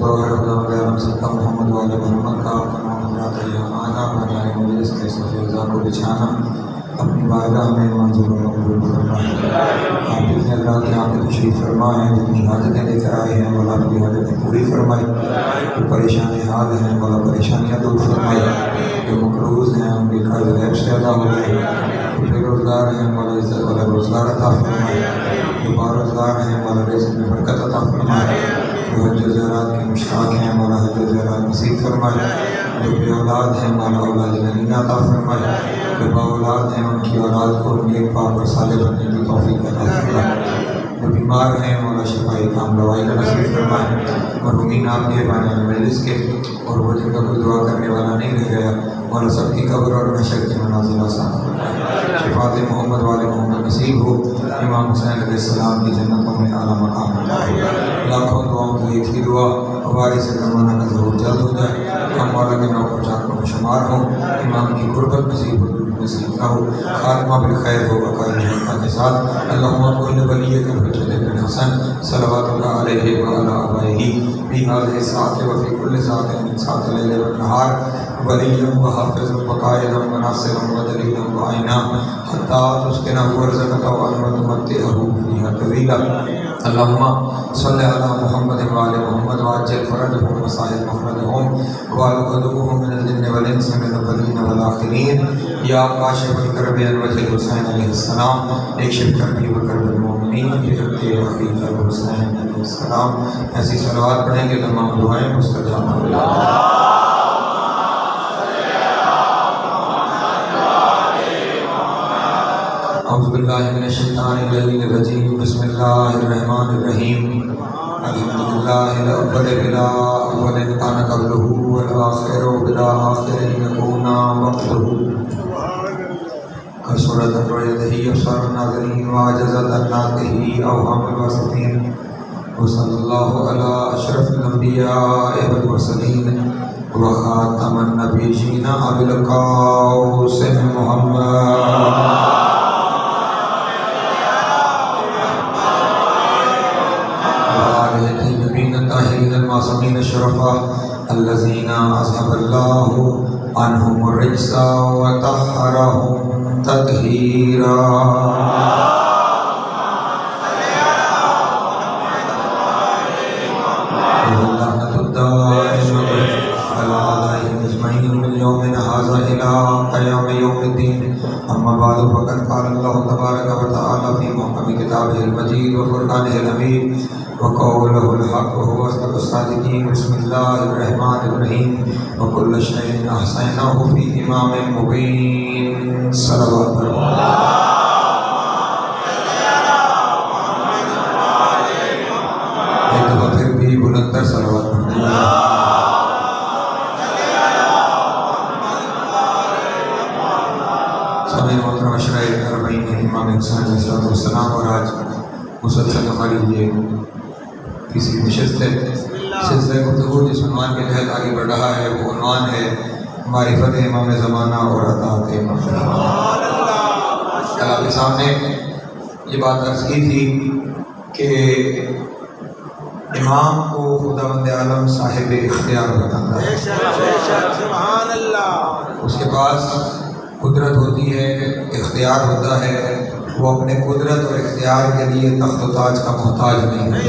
محمد والے محمد کا ہمارے مجلس کے سفیزہ کو بچھانا اپنی بارگاہ میں منظور و مقبول فرمائے۔ آپ اتنے اللہ کے یہاں پہ تشریف فرما ہیں، جتنی حاجتیں لے کر آئے ہیں مولا اپنی حاجتیں پوری فرمائی، جو پریشان حال ہیں مولا پریشانیاں دور فرمائی، جو مقروض ہیں ان کے قرض غیب سے ادا ہو گئے، جو بے روزگار ہیں مولا عزت والا روزگار عطا فرمائے، جو باروزگار ہیں مولا رزق میں برکت عطا فرمائے، جو حج و زیارات کے مشتاق ہیں مولا حج و زیارات نصیب فرمائے، جو بے اولاد ہیں مولا اولاد نگینہ عطا فرمائے، جو با اولاد ہیں ان کی اولاد کو نیک پاک اور صالح بننے کی توفیق عطا فرمائے، جو بیمار ہیں مولا شفائی کام روائی کا نصیب فرمائے، مرحومین آپ کے بانی مجلس کے اور وہ جن کا کوئی دعا کرنے والا نہیں رہ گیا مولا سب کی قبر اور محشر کی منازل آسان فرمائے، شفاعت محمد والے محمد نصیب ہو، امام حسین علیہ السلام کی جنتوں میں اعلیٰ مقام ہو، لاکھوں دعاؤں کی ایک ہی دعا ہماری سے زمانہ کا ضرور جلد ہو جائے، ہم مولا کے نو پرچاکوں میں شمار ہوں، امام کی قربت نصیب ہو نصیب نہ ہو، خاتمہ بالخیر ہو عقائد حقیقہ کے ساتھ۔ اللہم کل ولیک الحجۃ بن حسن صلوات اللہ علیہ وعلی آبائہ فی ہذہ الساعۃ وفی کل ساعۃ من ساعات اللیل والنہار ولیًا وحافظا وقائدا وناصرا ودلیلا وعینا حتی تسکنہ ارضک طوعا وتمتعہ فیہا طویلا۔ اللہم صلی علی محمد وعلی محمد وعجل فرجہم وسائر مخرجہم وعلقدوہم من الجن والانس من الاولین والآخرین۔ یا کاشف الکرب عن وجہ الحسین علیہ السلام اکشف کربی وکرب المؤمنین بحق اخیک الحسین علیہ السلام۔ ایسی صلوات پڑھیں گے تمام دعائیں مستجاب ہوں گی۔ اعوذ باللہ من الشیطان الرجیم، بسم اللہ الرحمن الرحیم۔ الحمدللہ الاول بلا اول کان قبلہ والآخر بلا آخر یکون بعدہ۔ کثرت رؤیتہ ابصار الناظرین وعجزت عن نطقہ اوہام الواصفین، وصلی اللہ علی اشرف الانبیاء والمرسلین وخاتم النبیین ابی القاسم محمد المعصومین الشرفاء الذین اذهب اللہ عنہم الرجس وطہرہم تطہیرا۔ واللعنۃ الدائمۃ علی اعدائہم اجمعین من یومنا ھذا الی قیام یوم الدین۔ اما بعد فقد قال اللہ تبارک و تعالی فی محکم کتابہ المجید وفرقانہ الحمید وقولہ الحق وهو اصدق الصادقین۔ بسم اللہ الرحمن الرحیم، وکل شیء احصیناہ فی امام مبین۔ صلوات اللہ ایک دفعہ پھر بھی بلندر صلوات پڑھتے ہیں۔ سامعین محترم عشرہ اربعین امام حسین علیہ السلام، اور آج مسلسل ہماری یہ کسی نشست ہے سلسلہ گفتگو جس عنوان کے تحت آگے بڑھ رہا ہے، وہ عنوان ہے معرفت امام زمانہ اور اطاعت امام زمانہ۔ کل آپ کے سامنے یہ بات عرض کی تھی کہ امام کو خداوند عالم صاحب اختیار بناتا ہے، اس کے پاس قدرت ہوتی ہے، اختیار ہوتا ہے، وہ اپنے قدرت اور اختیار کے لیے تخت و تاج کا محتاج نہیں ہے،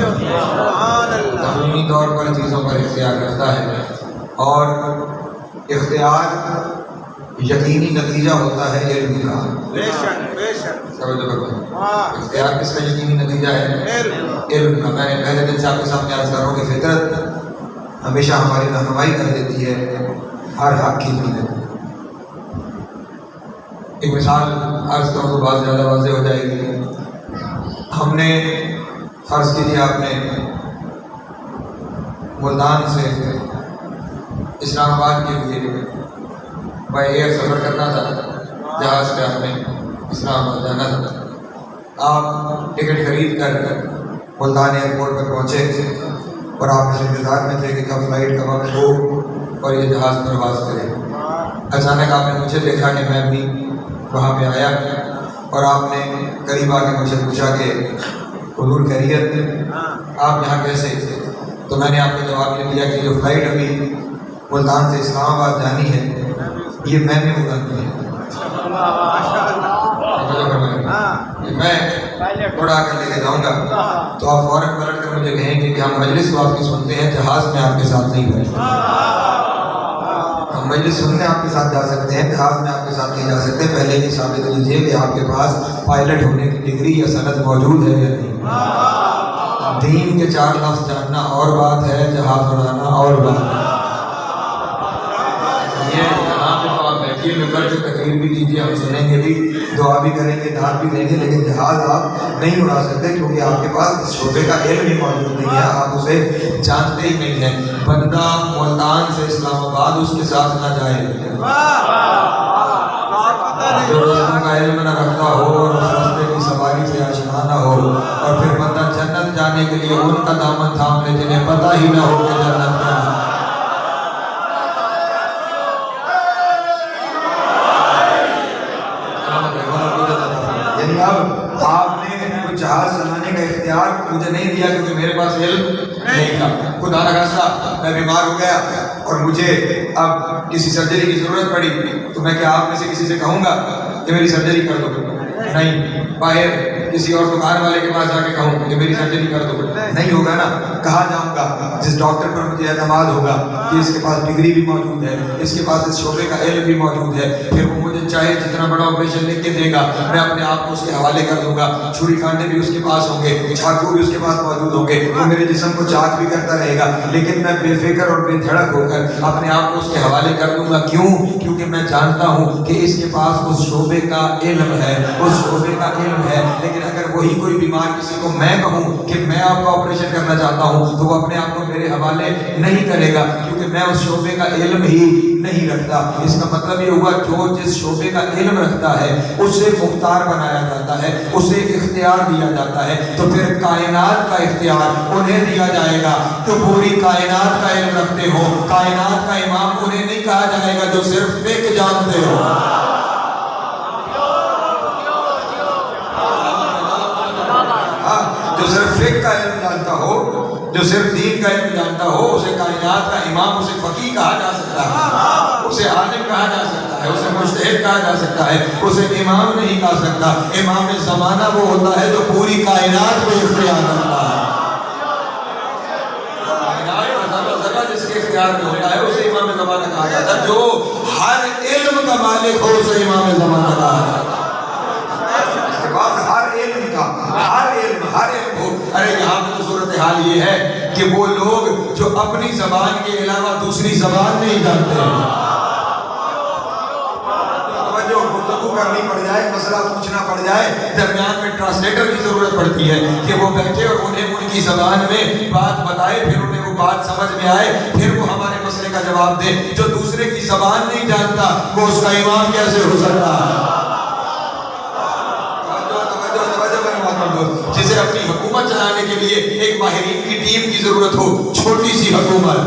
تقویمی طور پر چیزوں پر اختیار رکھتا ہے، اور اختیار یقینی نتیجہ ہوتا ہے علم کا۔ اختیار کس کا یقینی نتیجہ ہے؟ علم کا۔ میں نے پہلے دن سے آپ کے سامنے عرض کر رہا ہوں کہ فطرت ہمیشہ ہماری رہنمائی کر دیتی ہے ہر حق کی طرف۔ ایک مثال عرض کروں تو بات زیادہ واضح ہو جائے گی۔ ہم نے فرض کیجیے آپ نے ملتان سے اسلام آباد کے لیے بائی ایئر سفر کرنا تھا، جہاز پہ آپ نے اسلام آباد جانا تھا۔ آپ ٹکٹ خرید کر ملتان ایئرپورٹ پر پہنچے اور آپ اس انتظار میں تھے کہ کب فلائٹ کا وقت ہو اور یہ جہاز پرواز کرے۔ اچانک آپ نے مجھے دیکھا کہ میں بھی وہاں پہ آیا، اور آپ نے قریب آ کے مجھ سے پوچھا کہ حضور خیریت، آپ یہاں کیسے؟ تو میں نے آپ کو جواب یہ دیا کہ جو فلائٹ ابھی ملتان سے اسلام آباد جانی ہے یہ میں نے اڑانی ہے، یہ میں اڑا کر لے کے جاؤں گا، تو آپ فوراً پلٹ کر مجھے کہیں گے کہ ہم مجلس تو آپ کی سنتے ہیں، جہاز میں آپ کے ساتھ نہیں بیٹھتے، ہم مجلس سننے آپ کے ساتھ جا سکتے ہیں، جہاز میں آپ کے ساتھ نہیں جا سکتے، پہلے یہ ثابت کیجیے کہ آپ کے پاس پائلٹ ہونے کی ڈگری یا سند موجود ہے یا نہیں۔ دین کے 4 لفظ جاننا اور بات ہے، جہاز اڑانا اور بات ہے۔ بیٹھیے ممبر سے تقریر بھی کیجیے، ہم سنیں گے بھی، دعا بھی کریں گے، دھار بھی دیں گے، لیکن جہاز آپ نہیں اڑا سکتے کیونکہ آپ کے پاس اس شعبے کا علم ہی موجود نہیں ہے، آپ اسے جانتے ہی نہیں ہیں۔ بندہ ملتان سے اسلام آباد اس کے ساتھ نہ جائے جو رسم کا علم نہ رکھتا ہو اور اس راستے کی سواری سے آشنا نہ ہو، اور پھر بندہ جنت جانے کے لیے ان کا دامن تھام لے جنہیں پتہ ہی نہ ہو کہ جنت کیا ہے۔ یعنی اب آپ نے کچھ جہاز چلانے کا اختیار مجھے نہیں دیا کیونکہ میرے پاس علم نہیں تھا۔ خدا نہ خواستہ میں بیمار ہو گیا اور مجھے اب کسی سرجری کی ضرورت پڑی تو میں کیا آپ میں سے کسی سے کہوں گا کہ میری سرجری کر دو؟ نہیں۔ باہر کسی اور دکان والے کے پاس جا کے کہوں کہ میری سرجری کر دو؟ نہیں ہوگا نا۔ کہاں جاؤں گا؟ جس ڈاکٹر پر مجھے اعتماد ہوگا کہ اس کے پاس ڈگری بھی موجود ہے، اس کے پاس اس شعبے کا علم بھی موجود ہے، پھر وہ مجھے چاہے جتنا بڑا آپریشن لکھ کے دے گا میں اپنے آپ کو اس کے حوالے کر دوں گا۔ چھری کانٹے بھی اس کے پاس ہوں گے، چاقو بھی اس کے پاس موجود ہوں گے، وہ میرے جسم کو چاک بھی کرتا رہے گا، لیکن میں بے فکر اور بے دھڑک ہو کر اپنے آپ کو اس کے حوالے کر دوں گا۔ کیوں؟ کیونکہ میں جانتا ہوں کہ اس کے پاس اس شعبے کا علم ہے، اس شعبے کا علم ہے۔ لیکن اگر وہی کوئی بیمار کسی کو میں کہوں کہ میں آپ کا آپریشن کرنا چاہتا ہوں تو وہ اپنے آپ کو میرے حوالے نہیں کرے گا کیونکہ میں اس شعبے کا علم ہی نہیں رکھتا۔ اس کا مطلب یہ ہوا جو جس شعبے کا علم رکھتا ہے اسے مختار بنایا جاتا ہے، اسے اختیار دیا جاتا ہے۔ تو پھر کائنات کا اختیار انہیں دیا جائے گا جو پوری کائنات کا علم رکھتے ہو۔ کائنات کا امام انہیں نہیں کہا جائے گا جو صرف فقہ جانتے ہو۔ جو صرف فقہ کا علم جانتا ہو، جو صرف دین کا علم جانتا ہو، اسے کائنات کا امام، اسے فقیہ کہا جا سکتا ہے، اسے عالم کہا جا سکتا ہے، اسے مجتہد کہا جا سکتا ہے، اسے امام نہیں کہا سکتا۔ امام زمانہ وہ ہوتا ہے جو پوری کائنات کو اختیار کرتا ہے۔ جس کے اختیار میں ہوتا ہے اسے امام زمانہ کہا جاتا ہے، جو ہر علم کا مالک ہو اسے امام زمانہ کہا جاتا ہے۔ ہر علم ہو۔ ارے یہاں پہ تو صورتحال یہ ہے کہ وہ لوگ جو اپنی زبان کے علاوہ دوسری زبان نہیں جانتے ہیں، جو گفتگو کرنی پڑ جائے، مسئلہ پوچھنا پڑ جائے، درمیان میں ٹرانسلیٹر کی ضرورت پڑتی ہے کہ وہ بیٹھے اور انہیں ان کی زبان میں بات بتائے، پھر انہیں وہ بات سمجھ میں آئے، پھر وہ ہمارے مسئلے کا جواب دے۔ جو دوسرے کی زبان نہیں جانتا وہ اس کا امام کیسے ہو سکتا ہے؟ جسے اپنی حکومت چلانے کے لیے ایک ماہرین کی ٹیم کی ضرورت ہو، چھوٹی سی حکومت،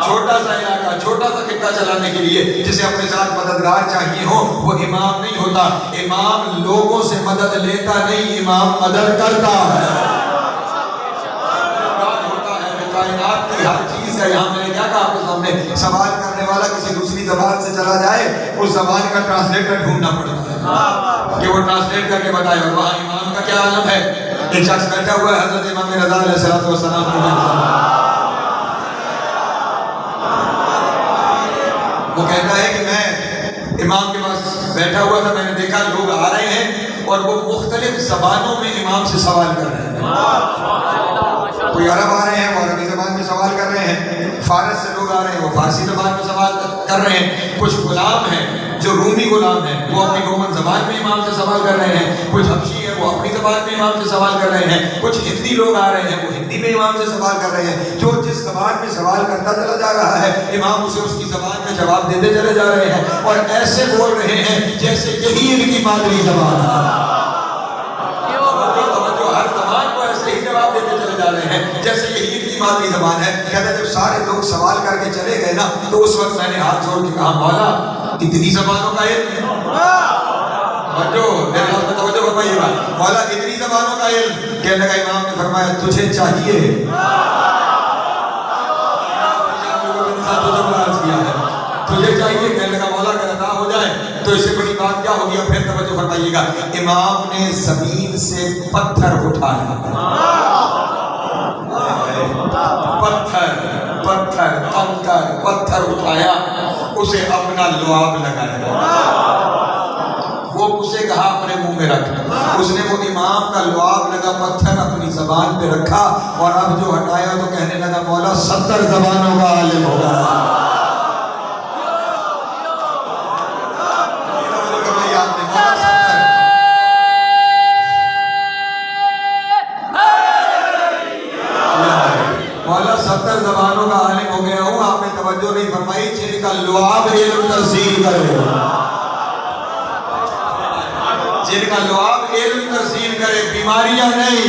چھوٹا سا علاقہ، چھوٹا سا خطہ چلانے کے لیے جسے اپنے ساتھ مددگار چاہیے ہو، وہ امام نہیں ہوتا۔ امام لوگوں سے مدد لیتا نہیں، امام مدد کرتا ہے۔ کائنات کی ہر چیز کا، یہاں میں نے کیا کہا آپ کے سامنے، سوال کرنے والا کسی دوسری زبان سے چلا جائے اس زبان کا ٹرانسلیٹر ڈھونڈنا پڑتا ہے کہ وہ ٹرانسلیٹ کر کے بتائے۔ اور وہاں امام کا کیا عالم ہے؟ ایک شخص بیٹھا ہوا ہے حضرت امام رضا علیہ السلام کے وہ کہتا ہے کہ میں امام کے پاس بیٹھا ہوا تھا، میں نے دیکھا لوگ آ رہے ہیں اور وہ مختلف زبانوں میں امام سے سوال کر رہے ہیں۔ کوئی عرب آ رہے ہیں وہ عربی زبان میں سوال کر رہے ہیں، فارس سے لوگ آ رہے ہیں وہ فارسی زبان میں سوال کر رہے ہیں، کچھ غلام ہیں جو رومی غلام ہیں وہ اپنی رومن زبان میں امام سے سوال کر رہے ہیں، کچھ حبشی ہیں وہ اپنی زبان میں امام سے سوال کر رہے ہیں، کچھ ہندی لوگ آ رہے ہیں وہ ہندی میں امام سے سوال کر رہے ہیں۔ جو جس زبان میں سوال کرتا چلا جا رہا ہے امام اسے اس کی زبان میں جواب دیتے چلے جا رہے ہیں، اور ایسے بول رہے ہیں جیسے یہی ان کی مادری زبان ہے۔ ہر زبان کو ایسے ہی جواب دیتے چلے جا رہے ہیں جیسے یہی ان کی مادری زبان ہے۔ کہتے ہیں جب سارے لوگ سوال کر کے چلے گئے نا تو اس وقت میں نے ہاتھ جوڑ کے کہا مولا اتنی زبانوں کا علم، توجہ فرمائیے گا، مولا اتنی زبانوں کا علم۔ کہنے لگا امام نے فرمایا تجھے چاہیے تو اس سے بڑی بات کیا ہوگی؟ پھر توجہ فرمائیے گا، امام نے زمین سے پتھر اٹھایا، پتھر کنکر پتھر اٹھایا، اسے اپنا لعاب لگایا، وہ اسے کہا اپنے منہ میں رکھ، اس نے وہ امام کا لعاب لگا پتھر اپنی زبان پہ رکھا، اور اب جو ہٹایا تو کہنے لگا مولا 70 زبانوں کا عالم ہوگا۔ مولا 70 زبانوں کا عالم ہو گیا ہوں، آپ نے توجہ نہیں فرمائی، جن کا لعاب علم ترسیل کرے، جن کا لعاب علم ترسیل کرے، بیماریاں نہیں۔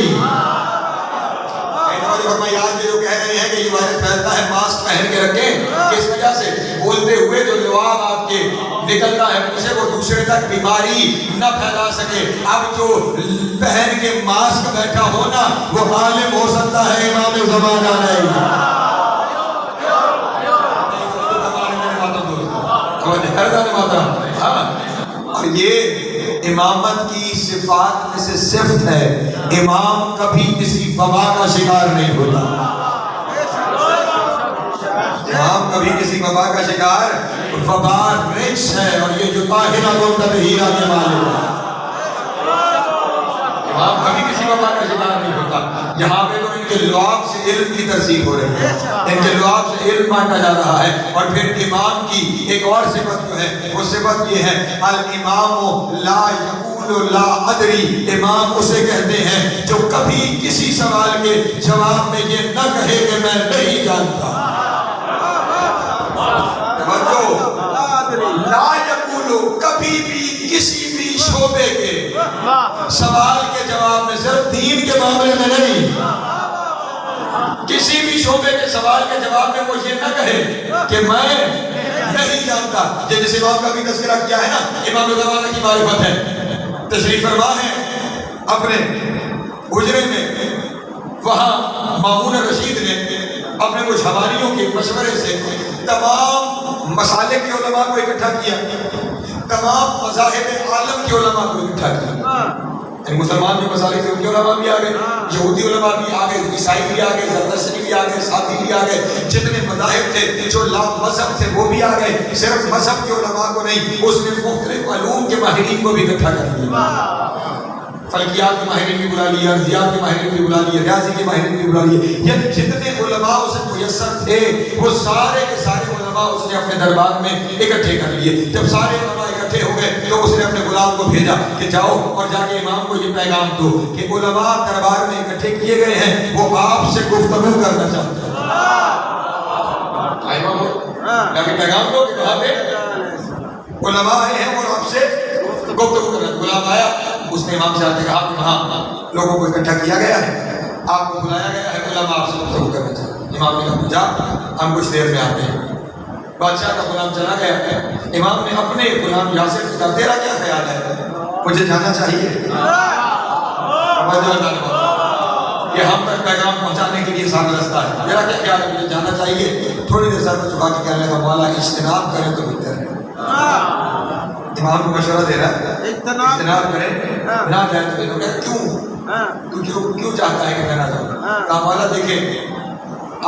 آج جو کہہ رہے ہیں کہ یہ وائرس پھیلتا ہے ماسک پہن کے رکھیں، کس وجہ سے؟ بولتے ہوئے جو لعاب آپ کے نکلتا ہے اسے وہ دوسرے تک بیماری نہ پھیلا سکے۔ اب جو پہن کے ماسک بیٹھا ہونا وہ عالم ہو سکتا ہے، امام زمانہ نہیں۔ اور یہ امامت کی صفات میں سے صفت ہے، امام کبھی کسی وبا کا شکار نہیں ہوتا، امام کبھی کسی وبا کا شکار، وبا رچ ہے، اور یہ جو طاہرہ و تطہیرہ کے مالک ہے، امام کبھی کسی وبا کا شکار نہیں ہوتا۔ یہاں پہ تو ان کے لعاب سے علم کی ترسیل ہو رہی ہے، ان کے لعاب سے علم بانٹا جا رہا ہے۔ اور پھر امام کی ایک اور صفت جو ہے وہ صفت یہ ہے، الامام لا یقول لا ادری، امام اسے کہتے ہیں جو کبھی کسی سوال کے جواب میں یہ نہ کہے کہ میں نہیں جانتا۔ لا یقول، کبھی بھی کسی بھی شعبے کے سوال کے جواب میں، صرف دین کے معاملے میں نہیں، کسی بھی شعبے کے سوال کے جواب میں وہ یہ نہ کہے کہ میں نہیں جانتا۔ جس امام کا بھی تذکرہ کیا ہے نا، امام زمانہ کی معرفت ہے، تشریف فرما ہے اپنے حجرے میں، وہاں مامون رشید نے اپنے کچھ حواریوں کے مشورے سے تمام مسالک کے علماء کو اکٹھا کیا، تمام مذاہب عالم کے علماء کو اکٹھا کیا۔ مسلمان جو مسالک تھے ان کے علماء بھی آگئے، یہودی علماء بھی آگئے، عیسائی بھی آگئے، زرتشتی بھی آگئے، ساتھی بھی آگئے، جتنے مذاہب تھے جو لا مذہب تھے وہ بھی آگئے، صرف مذہب کے علماء کو نہیں، اس نے مختلف علوم کے ماہرین کو بھی اکٹھا کر دیا، فلکیات کے ماہرین بھی بلا لیے، ارضیات کے ماہرین بھی بلا لیے، ریاضی کے ماہرین بھی بلا لیے، یعنی جتنے علماء اسے میسر تھے وہ سارے کے سارے علماء اس نے اپنے دربار میں اکٹھے کر لیے۔ جب سارے علماء اکٹھے ہو گئے تو اس نے اپنے غلام کو بھیجا کہ جاؤ اور جا کے امام کو یہ پیغام دو کہ علماء دربار میں اکٹھے کیے گئے ہیں، وہ آپ سے گفتگو کرنا چاہتے ہیں۔ جا کے پیغام دو کہ کہاں پہ علماء آئے ہیں اور آپ سے گفتگو کرنا۔ غلام آیا، اس نے امام سے آتے کہا کہ وہاں لوگوں کو اکٹھا کیا گیا ہے، آپ کو بلایا گیا ہے، علماء آپ سے گفتگو کرنا چاہتے ہیں۔ امام نے کہا جا، ہم کچھ دیر میں آتے ہیں۔ بادشاہ کا غلام چلا گیا ہے، امام نے اپنے غلام یاسر سے کہا تیرا کیا خیال ہے؟ مجھے جانا چاہیے؟ یہ ہم تک پیغام پہنچانے کے لیے سامنے رستہ ہے، میرا کیا خیال ہے؟ مجھے جانا چاہیے۔ تھوڑی دیر سر کو چکا کے کہنے لگا مولا اجتناب کریں تو بہتر ہے۔ امام کو مشورہ دے رہا ہے اجتناب کریں نہ جائے تو بہتر ہے۔ کیوں؟ کیوں چاہتا ہے کہ میں نہ جاؤں؟ کہا مولا دیکھیں،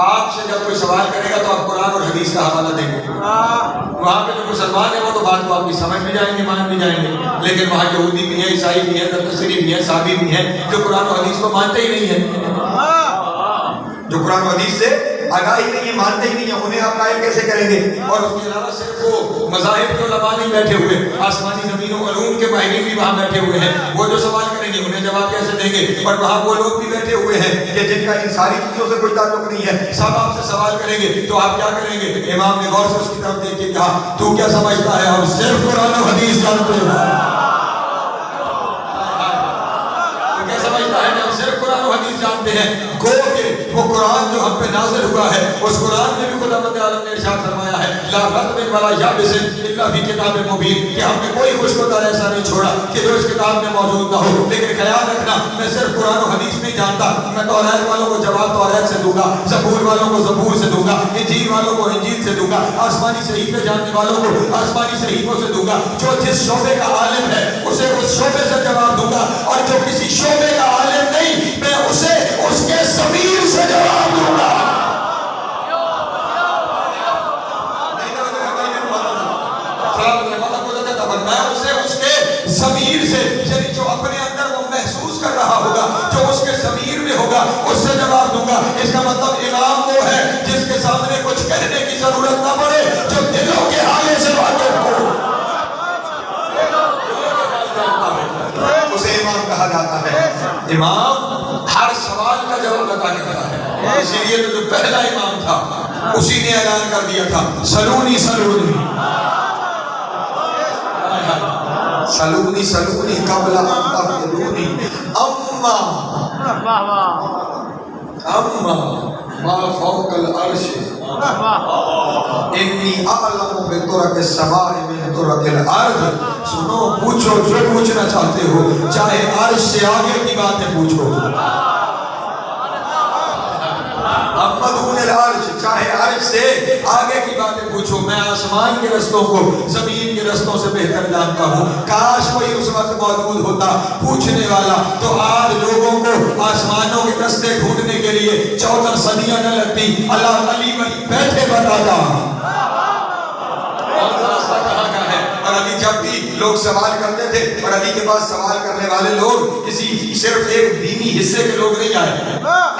آپ سے جب کوئی سوال کرے گا تو آپ قرآن اور حدیث کا حوالہ دیں گے، وہاں پہ جو مسلمان ہیں وہ تو بات کو آپ کی سمجھ بھی جائیں گے، مان بھی جائیں گے، لیکن وہاں یہودی بھی ہیں، عیسائی بھی ہیں، زرتشتی بھی ہیں، صابی بھی ہیں جو قرآن و حدیث کو مانتے ہی نہیں ہیں، جو قرآن و حدیث سے آگاہی نہیں ہے، مانتے ہی نہیں ہیں، انہیں آپ قائل کیسے کریں گے؟ اور اس کے علاوہ صرف وہ مذاہب کے علماء نہیں بیٹھے ہوئے، آسمانی زمین و علوم کے ماہرین بھی وہاں بیٹھے ہوئے ہیں، وہ جو سوال کریں گے انہیں جواب کیسے دیں گے؟ اور وہاں وہ لوگ بھی بیٹھے ہوئے ہیں کہ جن کا ان ساری چیزوں سے کوئی تعلق نہیں ہے، سب آپ سے سوال کریں گے تو آپ کیا کریں گے؟ امام نے غور سے اس کی طرف دیکھ کے کہا تو کیا سمجھتا ہے ہم صرف قرآن و حدیث جانتے ہیں؟ تو کیا سمجھتا ہے کہ ہم صرف قرآن و حدیث جانتے ہیں؟ گو کہ وہ قرآن جو ہم پہ نازل ہوا ہے اس قرآن میں بھی خداوند عالم نے ارشاد فرمایا ہے لا رطب ولا یابس الا فی کتاب مبین کہ ہم نے کوئی خوشبودار ایسا نہیں چھوڑا کہ جو اس کتاب میں موجود نہ ہو. لیکن خیال رکھنا میں صرف قرآن و حدیث نہیں جانتا, میں توریت والوں کو جواب توریت سے دوں گا, زبور والوں کو زبور سے دوں گا, انجیل والوں کو انجیل سے دوں گا, آسمانی صحیفے جاننے والوں کو آسمانی صحیفوں سے دوں گا. جو جس شعبے کا عالم ہے اسے اس شعبے سے جواب دوں گا, اور جو کسی شعبے کا عالم نہیں میں اسے اس کے ضمیر سے جواب دوں گا. میں اسے اس کے ضمیر سے, یعنی جو اپنے اندر وہ محسوس کر رہا ہوگا, جو اس کے ضمیر میں ہوگا, اس سے جواب دوں گا. اس کا مطلب امام وہ ہے جس کے سامنے کچھ کہنے کی ضرورت نہ پڑے, جو دلوں کے حالے سے واقف ہو, اسے امام کہا جاتا ہے. امام ہر سوال کا جواب عطا کرتا ہے. اسی لیے تو جو پہلا امام تھا اسی نے اعلان کر دیا تھا سلونی سلونی سلونی سلونی قبل ان تفضلونی اما ما فوق العرش انی اعلم بطرق السماء من طرق الارض. سنو, پوچھو جو پوچھنا چاہتے ہو, چاہے عرش سے آگے کی باتیں پوچھو, دون العرش, چاہے عرش سے آگے کی باتیں پوچھو. میں آسمان کے رستوں کو زمین کے رستوں سے بہتر جانتا ہوں. کاش کوئی اس وقت موجود ہوتا پوچھنے والا, تو آج لوگوں کو آسمانوں کے رستے ڈھونڈنے کے لیے 14 صدیاں نہ لگتی. اللہ علی وہیں بیٹھے بتاتا. اور علی جب بھی لوگ سوال کرتے تھے, اور علی کے پاس سوال کرنے والے لوگ کسی صرف ایک دینی حصے کے لوگ نہیں آئے,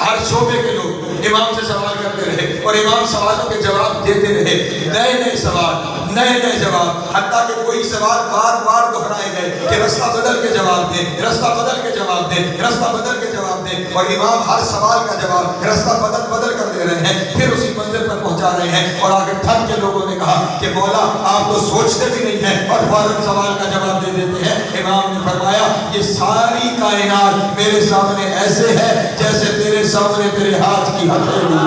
ہر شعبے کے لوگ امام سے سوال کرتے رہے, اور امام سوالوں کے جواب دیتے رہے. نئے نئے سوال, نئے نئے جواب, حتیٰ کہ کوئی سوال بار بار دہرائے گئے کہ رستہ بدل کے جواب دیں, رستہ بدل کے جواب دیں, رستہ بدل کے جواب دیں. اور امام ہر سوال کا جواب رستہ بدل بدل کر دے رہے ہیں, پھر اسی منزل پر پہنچا رہے ہیں. اور آگے تھک کے لوگوں نے کہا کہ مولا آپ تو سوچتے بھی نہیں ہیں اور فوراً سوال کا جواب دے دیتے ہیں. امام نے فرمایا یہ ساری کائنات میرے سامنے ایسے ہے جیسے تیرے سامنے تیرے ہاتھ کی ہتھیلی.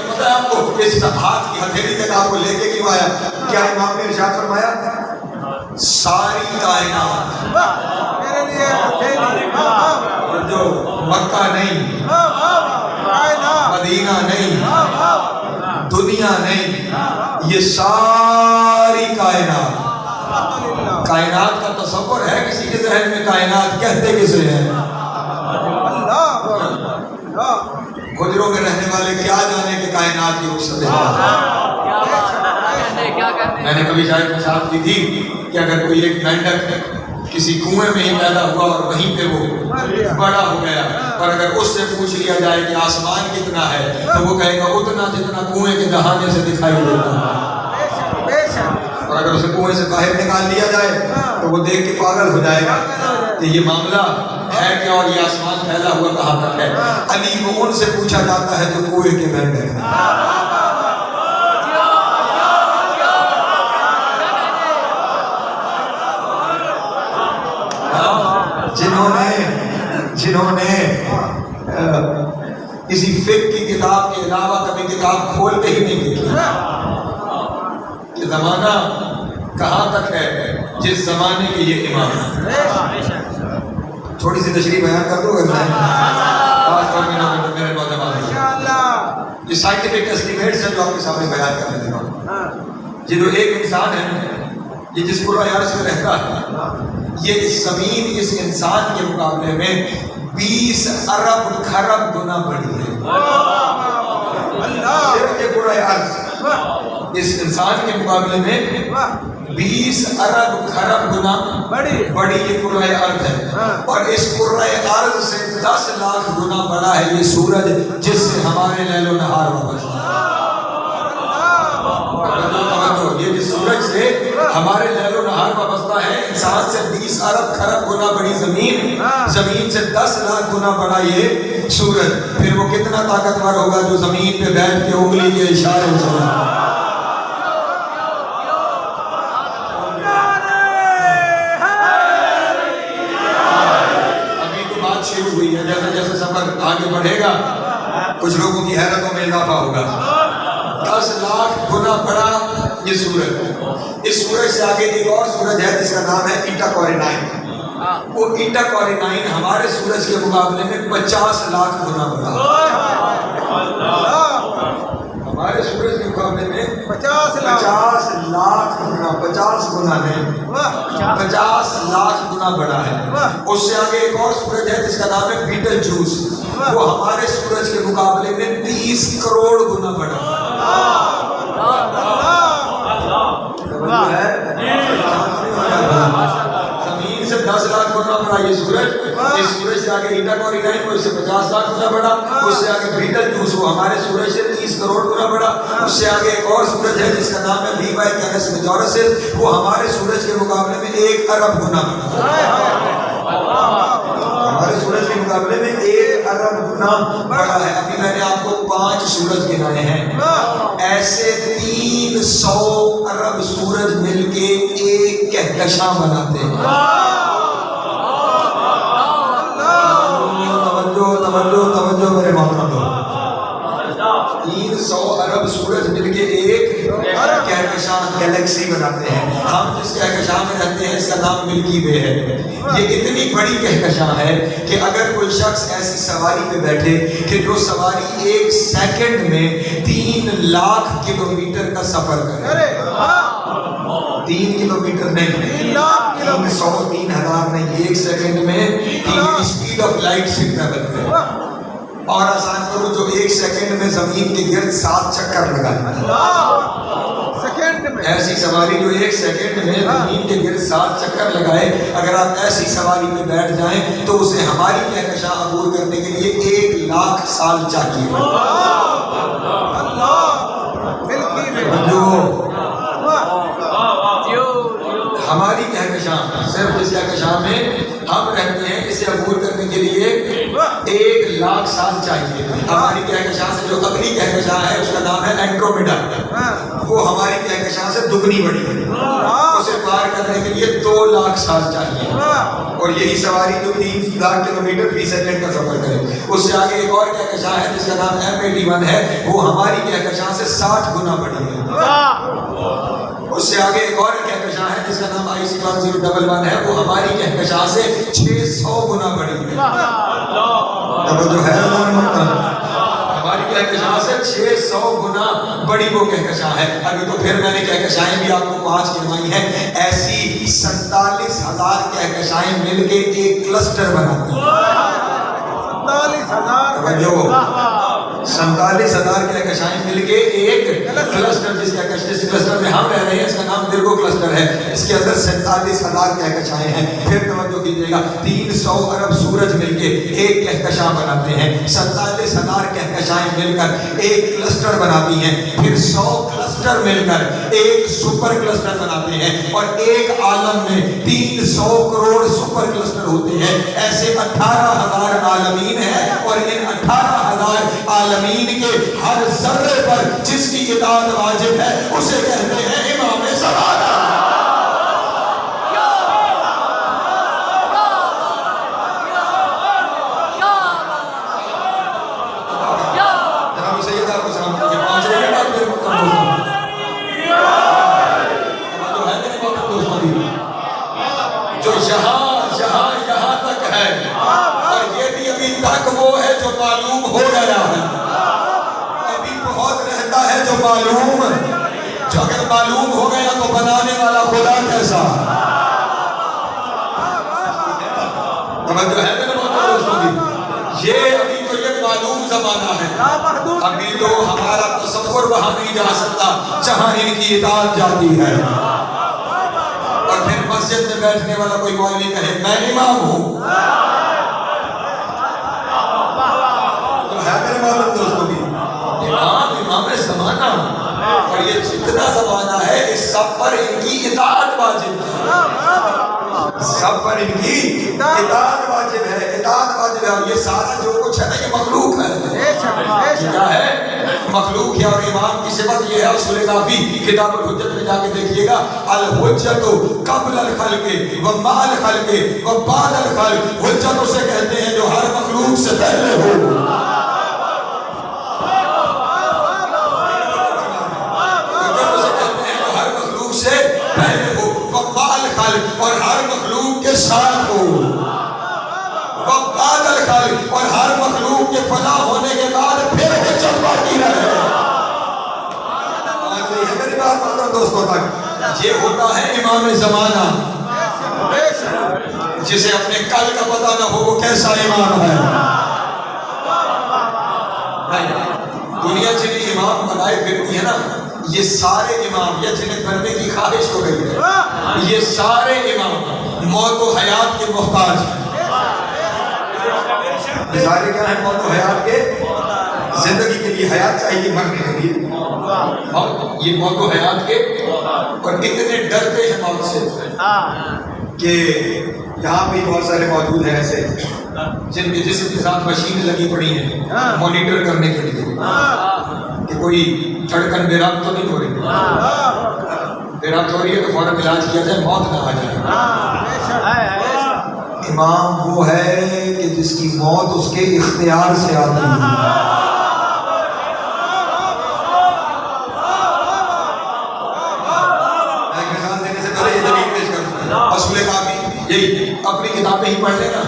پتہ ہے آپ کو اس ہاتھ کی ہتھیلی تک آپ کو لے کے کیوں آیا؟ کیا امام نے ارشاد فرمایا ساری کائنات میرے لیے ہتھیلی, جو مکہ نہیں, مدینہ نہیں, دنیا نہیں, یہ ساری کائنات. کائنات کا تصور ہے کسی کے ذہن میں؟ کائنات کہتے کسے ہیں؟ گجروں میں رہنے والے کیا جانے کہ کائنات کی رخصت ہے. میں نے کبھی شاید مثال کی تھی کہ اگر کوئی ایک مینڈک کسی کنویں میں ہی پیدا ہوا اور وہیں پہ وہ بڑا ہو گیا, اور اگر اس سے پوچھ لیا جائے کہ آسمان کتنا ہے تو وہ کہے گا اتنا جتنا کنویں کے دہانے سے دکھائی دیتا ہے. اور اگر اسے کنویں سے باہر نکال دیا جائے تو وہ دیکھ کے پاگل ہو جائے گا کہ یہ معاملہ ہے کیا, اور یہ آسمان پھیلا ہوا کہاں تک ہے. علی کو ان سے پوچھا جاتا ہے جو کنویں کے مینڈک ہیں. جنہوں نے کسی فقہ کی کتاب کے علاوہ کبھی کتاب کھول کے ہی نہیں دیکھی. یہ زمانہ کہاں تک ہے جس زمانے کے یہ امام ہیں. تھوڑی سی تشریح بیان کر دو گے میرے نوجوان. یہ سائنٹیفک ایسٹیمیٹس ہیں جو آپ کے سامنے بیان کرنے دے رہا ہوں. یہ جو ایک انسان ہے, یہ جس پورا عرش میں رہتا ہے, یہ اس زمین اس انسان کے مقابلے میں 20 ارب کھرب گنا بڑی ہے. صرف یہ پورا عرش اس انسان کے مقابلے میں 20 ارب کھرب گنا بڑی یہ کرۂ ارض ہے. اور اس کرۂ ارض سے 10 لاکھ گنا بڑا ہے یہ سورج جس سے ہمارے لیل و نہار وابستہ ہے. یہ جس سورج سے ہمارے لیل و نہار وابستہ ہے, انسان سے 20 ارب کھرب گنا بڑی زمین, زمین سے 10 لاکھ گنا بڑا یہ سورج. پھر وہ کتنا طاقتور ہوگا جو زمین پہ بیٹھ کے انگلی کے اشارے سے آگے بڑھے گا کچھ لوگوں کی حیرتوں میں اضافہ ہوگا. 10 لاکھ گنا بڑا یہ سورج. اس سورج سے آگے ایک اور سورج ہے جس کا نام ہے ایٹا کورینائن. وہ ایٹا کورینائن ہمارے سورج کے مقابلے میں 50 لاکھ گنا بڑا. ہمارے سورج کے مقابلے میں 50 لاکھ گنا 50 گنا نہیں 50 لاکھ گنا بڑا ہے. اس سے آگے ایک اور سورج ہے جس کا نام ہے بیٹل جوس. وہ ہمارے سورج کے مقابلے میں 30 کروڑ گنا بڑا ہے. زمین سے 10 لاکھ گنا بڑا یہ سورج. اس سورج سے آگے ایٹا کورینائن وہ اس سے 50 لاکھ گنا بڑا. اس سے آگے بیٹل جوس وہ ہمارے سورج سے 30 کروڑ گنا بڑا. اس سے آگے ایک اور سورج ہے جس کا نام ہے بی وائی کینس میجورس. وہ ہمارے سورج کے مقابلے میں 1 ارب گنا بڑا. ہمارے سورج کے مقابلے میں 1 ارب گنا بڑا ہے. ابھی میں نے آپ کو 5 سورج گنائے ہیں. ایسے 300 ارب سورج مل کے ایک کہکشاں بناتے ہیں. توجہ میرے محترم دوست. 300 ارب سورج مل کے ایک کہکشاں گلیکسی بناتے ہیں. ہم جس کہکشاں میں رہتے ہیں اس کا نام ملکی وے ہے. یہ اتنی بڑی کہکشاں ہے کہ اگر کوئی شخص ایسی سواری پہ بیٹھے کہ جو سواری 1 سیکنڈ میں 3 لاکھ کلومیٹر کا سفر کرے. 3 کلومیٹر نہیں 300 3000 نہیں 1 سیکنڈ میں اسپیڈ آف لائٹ سے ٹریول کرے. اور آسان کرو جو 1 سیکنڈ میں زمین کے گرد 7 چکر لگائے. ایسی سواری جو 1 سیکنڈ میں زمین کے گرد 7 چکر لگائے. اگر آپ ایسی سواری میں بیٹھ جائیں تو اسے ہماری کہکشاں عبور کرنے کے لیے 1 لاکھ سال چاہیے. ہماری کہکشاں صرف اس کہکشاں میں ہم رہتے ہیں اسے عبور کرنے کے لیے 1 لاکھ سال چاہیے. ہماری کہکشاں سے جو اگلی کہکشاں ہے اس کا نام ہے اینڈرومیڈا. وہ ہماری کہکشاں سے دگنی بڑی ہے. اسے پار کرنے کے لیے 2 لاکھ سال چاہیے. اور یہی سواری جو 3 لاکھ کلومیٹر فی سیکنڈ کا سفر کرے. اس سے آگے ایک اور کہکشاں ہے جس کا نام M81 ہے. وہ ہماری کہکشاں سے 60 گنا بڑی ہے. اس سے آگے ایک اور کہکشاں ہے جس کا نام IC1011 ہے. وہ ہماری کہکشاں سے 600 گنا بڑی ہے. جو ہے ہماری کہکشاں سے 600 گنا بڑی وہ کہکشاں ہے. ابھی تو پھر میں نے کہکشائیں بھی آپ کو 5 گنوائی ہیں. ایسی 47,000 کہکشائیں مل کے ایک کلسٹر بناتی ہیں. 47,000 کہکشائیں مل کے ایک کلسٹر. جس کلسٹر میں ہم رہ رہے ہیں اس کا نام ورگو کلسٹر ہے. اس کے اندر 47,000 کہکشائیں ہیں. پھر توجہ کیجیے گا 300 ارب سورج مل کے ایک کہکشاں بناتے ہیں. 47,000 کہکشائیں مل کر ایک کلسٹر بناتی ہیں. پھر 100 کلسٹر مل کر ایک سپر کلسٹر بناتے ہیں. اور ایک عالم میں 300 کروڑ سپر کلسٹر ہوتے ہیں. ایسے 18,000 عالمین ہیں. اور ان 18,000 عالمین کے ہر ذرے پر جس کی اطاعت واجب ہے اسے کہتے ہیں امام زمانہ. جو یہاں تک ہے اور یہ بھی ابھی تک وہ ہے جو معلوم ہو گیا ہے. ابھی بہت رہتا ہے جو معلوم جو اگر معلوم ہو گیا تو بنانے والا خدا کیسا. توجہ ہے میرے محترم دوستوں کی. یہ ابھی تو یہ معلوم زمانہ ہے. ابھی تو ہمارا تصور وہاں نہیں جا سکتا جہاں ان کی اطاعت جاتی ہے. اور پھر مسجد میں بیٹھنے والا کوئی مولوی کہے میں امام ہوں. تو ہے میرے محترم دوستوں کی امام زمانہ. اور یہ جتنا زمانہ ہے اس سب پر ان کی اطاعت واجب ہے. سب پر ان کی اطاعت واجب ہے. اطاعت واجب ہے. اور یہ سارا جو کچھ ہے نا یہ مخلوق ہے. کیا ہے مخلوق ہے. اور امام کی صفت یہ ہے اصول کافی کتاب الحجت میں جا کے دیکھیے گا. الحجت قبل الخلق و مع الخلق و بعد الخلق. حجت اسے کہتے ہیں جو ہر مخلوق سے پہلے ہو الخلق اور ہر مخلوق کے ساتھ ہو، وبعد الخلق اور ہر مخلوق کے فنا ہونے کے بعد پھر حجت باقی رہے۔ میری بات مان دوستوں تک، یہ ہوتا ہے امام زمانہ، جسے اپنے کل کا پتہ نہ ہو وہ کیسا امام ہے۔ دنیا جنہیں امام بنائے پھرتی ہے نا، یہ سارے امام یا جنہیں بننے کی خواہش ہو رہی ہے، یہ سارے امام موت و حیات کے محتاج ہیں۔ سارے کیا ہیں؟ موت و حیات کے، زندگی کے لیے حیات چاہیے، مرنے کے لیے یہ موت و حیات کے، اور اتنے ڈرتے ہیں موت سے کہ یہاں بھی بہت سارے موجود ہیں ایسے جن کے جسم کے ساتھ مشین لگی پڑی ہیں مانیٹر کرنے کے لیے کہ کوئی دھڑکن بے ربط تو نہیں ہو رہی، بے ربط ہو رہی ہے تو فوراً علاج کیا جائے، موت نہ آ جائے۔ امام وہ ہے کہ جس کی موت اس کے اختیار سے آتی ہے۔ اصول کافی یہی، اپنی کتابیں ہی پڑھ لینا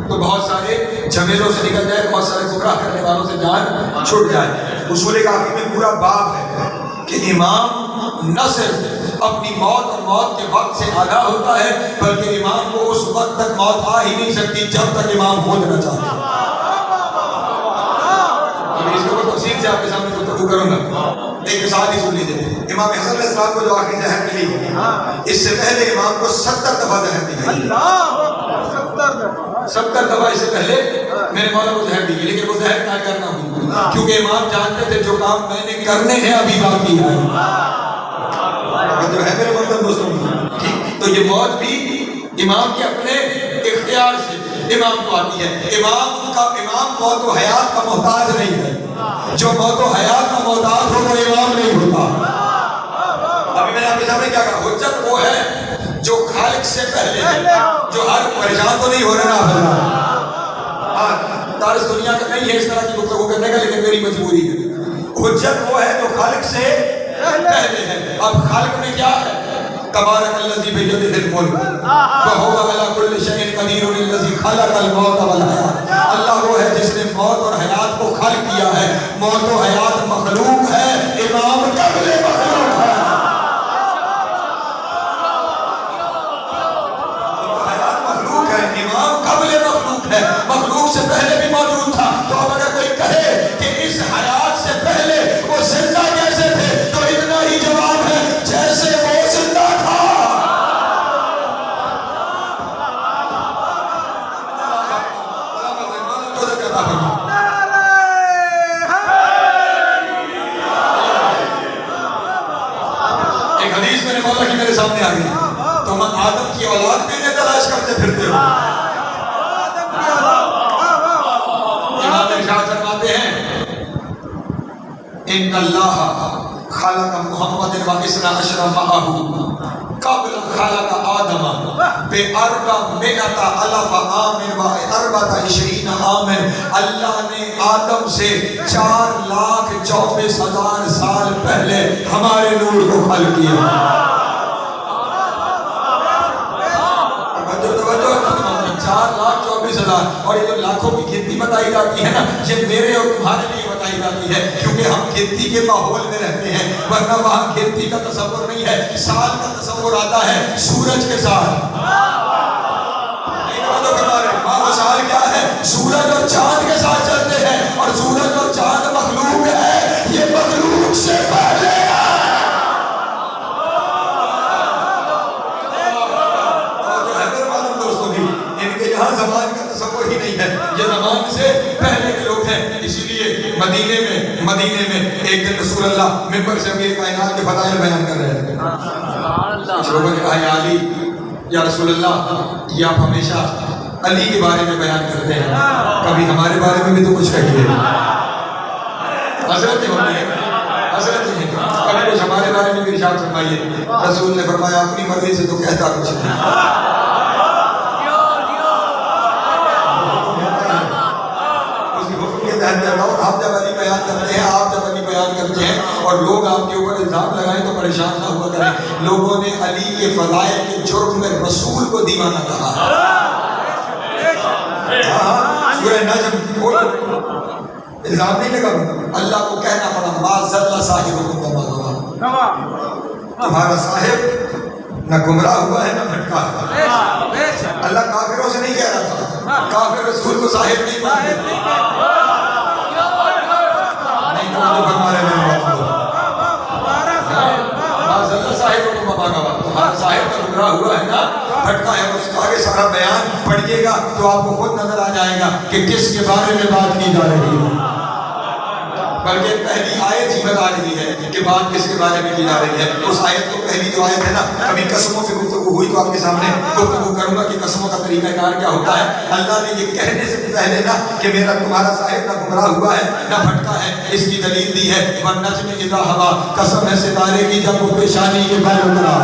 تو بہت سارے جھمیلوں سے نکل جائے، بہت سارے گمراہ کرنے والوں سے جان چھوٹ جائے۔ اصول کافی میں پورا باب ہے کہ امام نہ صرف اپنی موت اور موت کے وقت سے آگاہ ہوتا ہے، بلکہ امام کو اس وقت تک موت آ ہی نہیں سکتی جب تک امام خود نہ چاہے۔ ابھی اس کو تفصیل سے آپ کے سامنے گفتگو کروں گا، ایک مثال ہی سن لیجیے۔ امام حسن علیہ السلام کو جو آخری زہر ملی، اس سے پہلے امام کو 70 دفعہ زہر دی گئی۔ 70 دفعہ اس سے پہلے میرے مولا کو زہر دی گئی، لیکن وہ زہر کیا کرنا ہوئی، کیونکہ امام جانتے تھے جو کام میں نے کرنے ہیں ابھی باقی ہے۔ جو ہے میرے محترم دوستوں، تو یہ موت بھی امام کے اپنے اختیار سے امام کو آتی ہے۔ امام موت و حیات کا محتاج نہیں ہے، جو موت و حیات کا محتاج ہو وہ امام نہیں ہوتا۔ ابھی میں نے آپ کے سامنے کیا کہا، حجت وہ ہے جو خالق سے پہلے، جو ہر پریشان تو نہیں ہو رہا نا، طرز دنیا کا نہیں ہے اس طرح کی گفتگو کرنے کا، لیکن میری مجبوری ہے۔ حجت وہ ہے جو خالق سے پہلے ہے۔ اب خالق میں کیا ہے؟ تبارک الذی بیدہ الملک وہو علی کل شیء قدیر الذی خلق الموت والحیات۔ اللہ وہ ہے جس نے موت اور حیات کو خلق کیا ہے۔ موت و حیات مخلوق ہے، امام قبل مخلوق ہے۔ حیات مخلوق ہے، امام قبل مخلوق ہے، مخلوق سے پہلے بھی موجود تھا۔ تو اب اگر کوئی کہے کہ اس حیات سے پہلے وہ زندہ کیسے تھے، تو اتنا ہی جواب ہے جیسے وہ زندہ تھا۔ ایک حدیث میرے مولا کی میرے سامنے آ گئی، تم آدم کی اولاد میں انہیں تلاش کرتے پھرتے ہو۔ امام ارشاد فرماتے ہیں، ان اللہ خلق محمد و اسنا عشر معه قبل خلق آدم ب400 الف عام و 24 عام۔ اللہ نے آدم سے 4,24,000 سال پہلے ہمارے نور کو خلق کیا۔ 4,24,000، اور یہ جو لاکھوں کی گنتی بتائی جاتی ہے نا، یہ میرے اور تمہارے لیے بتائی جاتی ہے، کیونکہ ہم گنتی کے ماحول میں رہتے ہیں، ورنہ وہاں گنتی کا تصور نہیں ہے، سال کا تصور آتا ہے سورج کے ساتھ۔ سال کیا ہے؟ سورج اور چاند کے ساتھ چلتے ہیں، اور سورج اور چاند مخلوق ہے، یہ مخلوق سے پہلے زمان کا تصور ہی نہیں ہے، یہ زمان سے پہلے کے لوگ ہیں۔ اسی لیے مدینے میں ایک دن رسول اللہ منبر سے امیر کائنات کے فضائل بیان کر رہے تھے۔ لوگوں نے کہا یا علی، یا رسول اللہ، یہ آپ ہمیشہ علی کے بارے میں بیان کرتے ہیں، کبھی ہمارے بارے میں بھی تو کچھ کہیے۔ حضرت ہوتی ہے، حضرت ہے، کبھی کچھ ہمارے بارے میں بھی ارشاد فرمائیے۔ رسول نے فرمایا اپنی مرضی سے تو کہتا کچھ نہیں، آپ جب علی بیان کرتے ہیں، آپ جب علی بیان کرتے ہیں اور لوگ آپ کے اوپر الزام لگائیں تو پریشان نہ ہوا کریں. لوگوں نے علی کے فضائل کے جرم میں رسول کو دیوانہ کہا. سورہ نجم الزام نہیں لگا, اللہ کو کہنا پڑا ما ضل صاحبکم وما غوی. تمہارا صاحب نہ گمراہ ہوا ہے نہ بھٹکا ہے. اللہ کافروں سے نہیں کہہ رہا تھا, کافر رسول کو صاحب نہیں مانتے. نہیں تو فرمانے میں تمہارا صاحب کا گمراہ ہوا ہے نا, بھٹکا ہے. اس کا آگے سارا بیان پڑھیے گا تو آپ کو خود نظر آ جائے گا کہ کس کے بارے میں بات کی جا رہی ہے. بلکہ پہلی آیت ہی بتا رہی ہے کہ بات کس کے بارے میں کی جا رہی ہے. اس آیت کو پہلی جو آیت ہے نا, کبھی قسموں کی گفتگو ہوئی تو آپ کے سامنے گفتگو کروں گا کہ قسموں کا طریقہ کار کیا ہوتا ہے. اللہ نے یہ کہنے سے پہلے نا کہ میرا تمہارا صاحب نہ گمراہ ہوا ہے نہ بھٹکا ہے, اس کی دلیل دی ہے. والنجم اذا ہوا, قسم ہے ستارے کی جب وہ پیشانی کے بل اترا.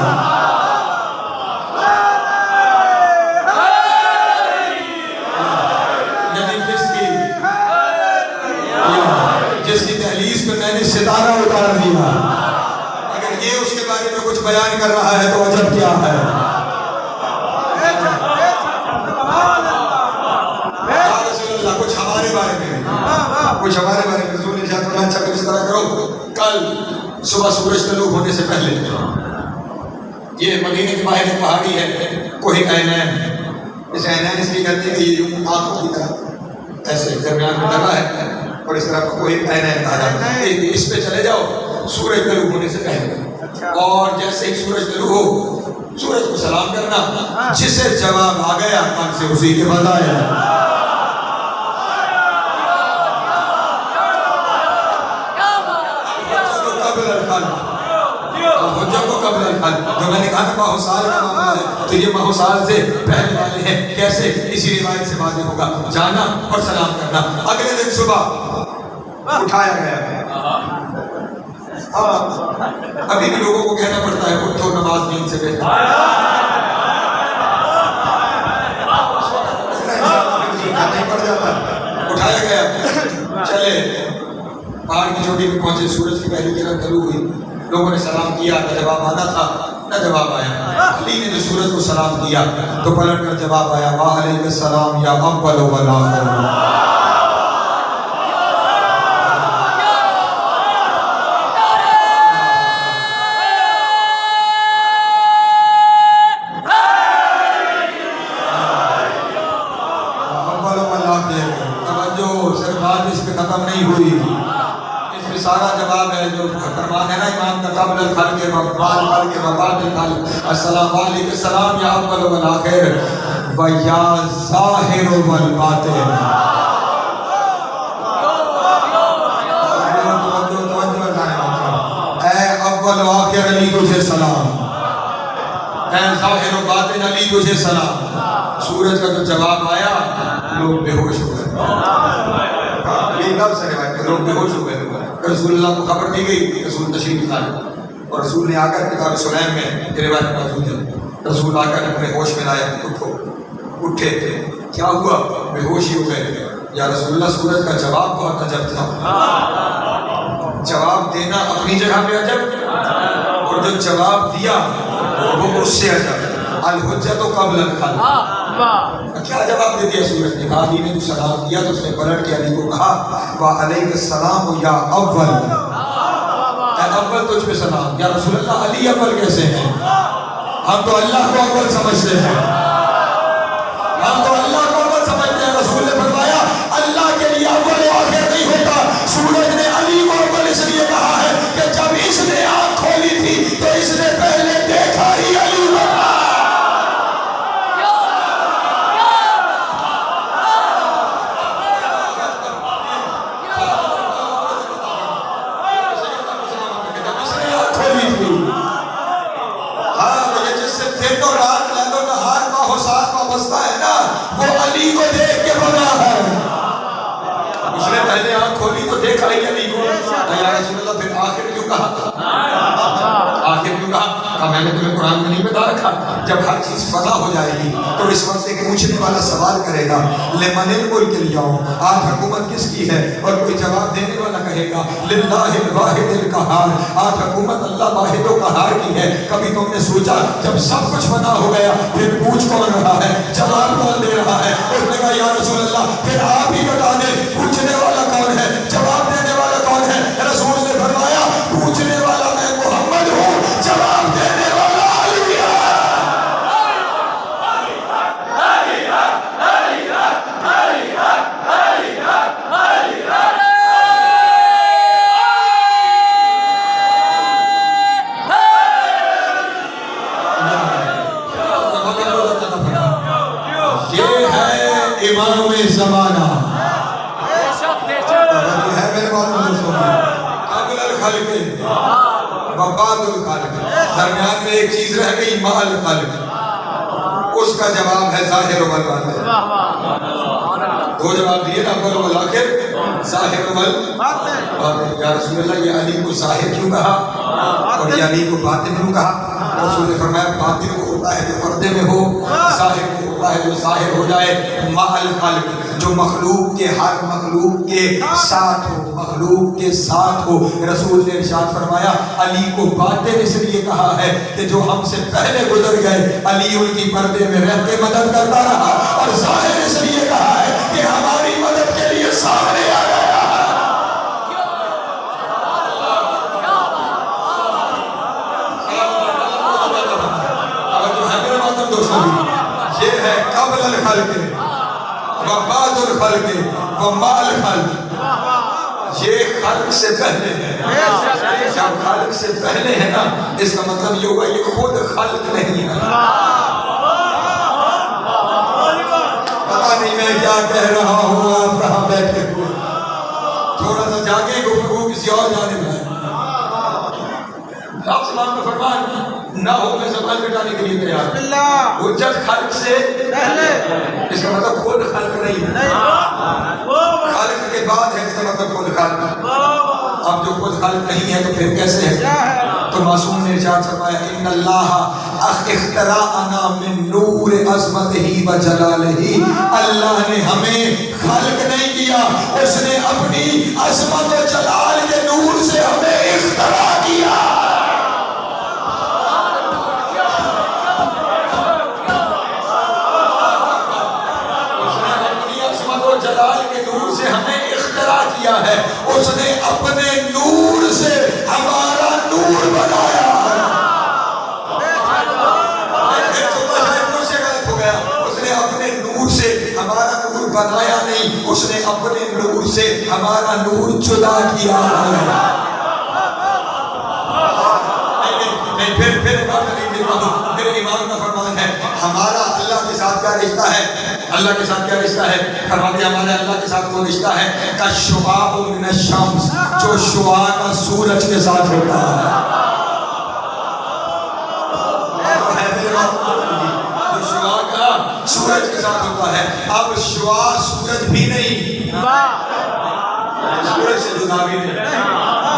جس کی دہلیز پہ میں نے ستارہ اتار دیا. اگر یہ اس کے بارے میں کچھ بیان کر رہا ہے تو عجب کیا ہے. رسول اللہ کچھ ہمارے بارے میں رسول نے اچھا کر اس طرح کرو, کل صبح سورج طلوع ہونے سے پہلے یہ مدینے کے باہر ایک پہاڑی ہے کوہ عینین. اس عینین اس لیے کہتے ہیں کہ یہ آنکھوں کی طرح ایسے درمیان میں لگا ہے اور اس طرح کوئی عینین کہا جاتا ہے. اس پہ چلے جاؤ سورج طلوع ہونے سے پہلے, اور جیسے ہی سورج طلوع ہو سورج کو سلام کرنا, جسے جواب آ گیا کان سے اسی کے بتایا. جو میں نے کہا تھا ماہوسال کا معاملہ ہے تو یہ ماہوسال سے پہلے والے ہیں. کیسے؟ اسی روایت سے واضح ہوگا. جانا اور سلام کرنا. اگلے دن صبح اٹھایا گیا. ابھی بھی لوگوں کو کہنا پڑتا ہے اٹھو نماز نیند سے بہتر. اٹھایا گیا, چلے پہاڑ کی چوٹی پہ پہنچے, سورج کی پہلی کرن طلوع ہوئی. لوگوں نے سلام کیا, نہ جواب آنا تھا نہ جواب آیا. علی نے جو سورج کو سلام کیا تو پلٹ کر جواب آیا وعلیک السلام یا اول والآخر. صرف بات اس پہ ختم نہیں ہوئی, اس میں سارا جواب ہے جو فرمان ہے نا امام کا قبل الخلق بعد الخلق بعد الخلق. السلام علیکم السلام یا اول والآخر و یا ظاہر والباطن. اے اول و آخر علی تجھے سلام, اے ظاہر و باطن علی تجھے سلام. سورج کا جو جواب آیا لوگ بے ہوش ہو گئے. لوگ بے ہوش ہو گئے. رسول اللہ کو خبر دی گئی, رسول تشریف لائے اور رسول نے آ کر کتاب سلیم میں روایت موجود ہے. رسول آ کر اپنے ہوش میں لائے, اٹھو. اٹھے تھے, کیا ہوا؟ بے ہوش ہی ہو گئے. یا رسول اللہ سورج کا جواب بہت عجب تھا. جواب دینا اپنی جگہ پہ عجب, اور جو جواب دیا وہ اس سے عجب. الحجت قبل الخلق. کیا جواب دے دیا سورج نے؟ کہا علی نے جو سلام کیا تو اس نے پلٹ کے علی کو کہا وعلیک السلام یا اول, اے اول تجھ پہ سلام. یا رسول اللہ علی اول کیسے ہیں؟ ہم تو اللہ کو اول سمجھتے ہیں, ہم تو اللہ کو اول سمجھتے ہیں. رسول نے فرمایا اللہ کے لیے اول و آخر نہیں ہوتا. سورج نے علی کو اول اس لیے کہا ہے کہ جب اس نے آنکھ کھولی تھی تو اس نے پہلے دیکھا ہی علی کو. آخر کیوں کہا؟ کہا میں نے تمہیں قرآن میں نہیں بتا رکھا جب ہر چیز فنا ہو جائے گی تو اس وقت ایک پوچھنے والا سوال کرے گا لمن الملک اليوم، آج حکومت کس کی ہے؟ اور کوئی جواب دینے والا کہے گا للہ الواحد القہار، آج حکومت اللہ واحد و قہار کی ہے۔ کبھی تم نے سوچا جب سب کچھ فنا ہو گیا پھر پوچھ کون رہا ہے، جواب کون دے رہا ہے؟ اس نے کہا یا رسول اللہ پھر آپ ہی بتا دیں پوچھنے والا کون ہے، جواب دینے والا کون ہے؟ رسول نے فرمایا پوچھنے والا میں محمد ہوں، جواب دینے والا علی ہے۔ یہ ہے امام زمانہ، ہے میرے بات قابل الخلق وبعد الخالق، درمیان میں ایک چیز رہ گئی مع الخالق، اس کا جواب ہے ظاہر و باطن۔ دو جواب دیے نا، اول و آخر، ظاہر و باطن۔ یا رسول اللہ یہ علی کو ظاہر کیوں کہا اور یہ علی کو باطن کیوں کہا؟ رسول نے فرمایا باطن کو ہوتا ہے جو پردے میں ہو، ظاہر کو ہوتا ہے جو ظاہر ہو جائے۔ مع الخالق جو مخلوق کے، ہر مخلوق کے ساتھ ہو، مخلوق کے ساتھ ہو۔ رسول نے ارشاد فرمایا علی کو باطن اس لیے کہا ہے کہ جو ہم سے پہلے گزر گئے علی ان کی پردے میں رہ کے مدد کرتا رہا، اور ظاہر اس لیے کہا ہے کہ ہماری مدد کے لیے سامنے آ گیا۔ یہ ہے قبل الخلق وبعد الخلق ومع الخلق، یہ خلق سے پہلے ہے۔ جب خلق سے پہلے ہے نا، اس کا مطلب یہ ہوگا یہ خود خلق نہیں ہے۔ پتہ نہیں میں کیا کہہ رہا ہوں، آپ کہاں بیٹھے ہوئے، تھوڑا سا جاگے گفتگو کسی اور جانب ہے۔ آپ سلام کا فرمان نہ ہو میں زبان مٹانے کے لیے تیار، حجت خلق سے پہلے، اس کا مطلب خود خلق نہیں ہے، خلق کے بعد ہے، اس کا مطلب خود خلق۔ اب جو خود خلق نہیں ہے تو پھر کیسے ہے؟ تو معصوم نے ارشاد فرمایا ان اللہ اخترعنا من نور عظمتہ و جلالہ، اللہ نے ہمیں خلق نہیں کیا، اس نے اپنی عظمت و جلال کے نور سے ہمیں اختراع کیا۔ جلال کے نور سے ہمیں اختراع کیا ہے، اس نے اپنے نور سے ہمارا نور بنایا ہے۔ اس نے اپنے نور سے ہمارا نور بنایا نہیں، اس نے اپنے نور سے ہمارا نور جدا کیا ہے۔ پھر میرے ایمان کا فرمان ہے ہمارا اللہ کے ساتھ کیا رشتہ ہے؟ اللہ کے ساتھ کیا رشتہ ہے؟ فرماتے ہیں ہمارے اللہ کے ساتھ وہ رشتہ ہے کالشعاع من الشمس، جو شعاع کا سورج کے ساتھ ہوتا ہے۔ جو شعاع کا سورج کے ساتھ ہوتا ہے۔ اب شعاع سورج بھی نہیں، سورج سے جدا بھی نہیں،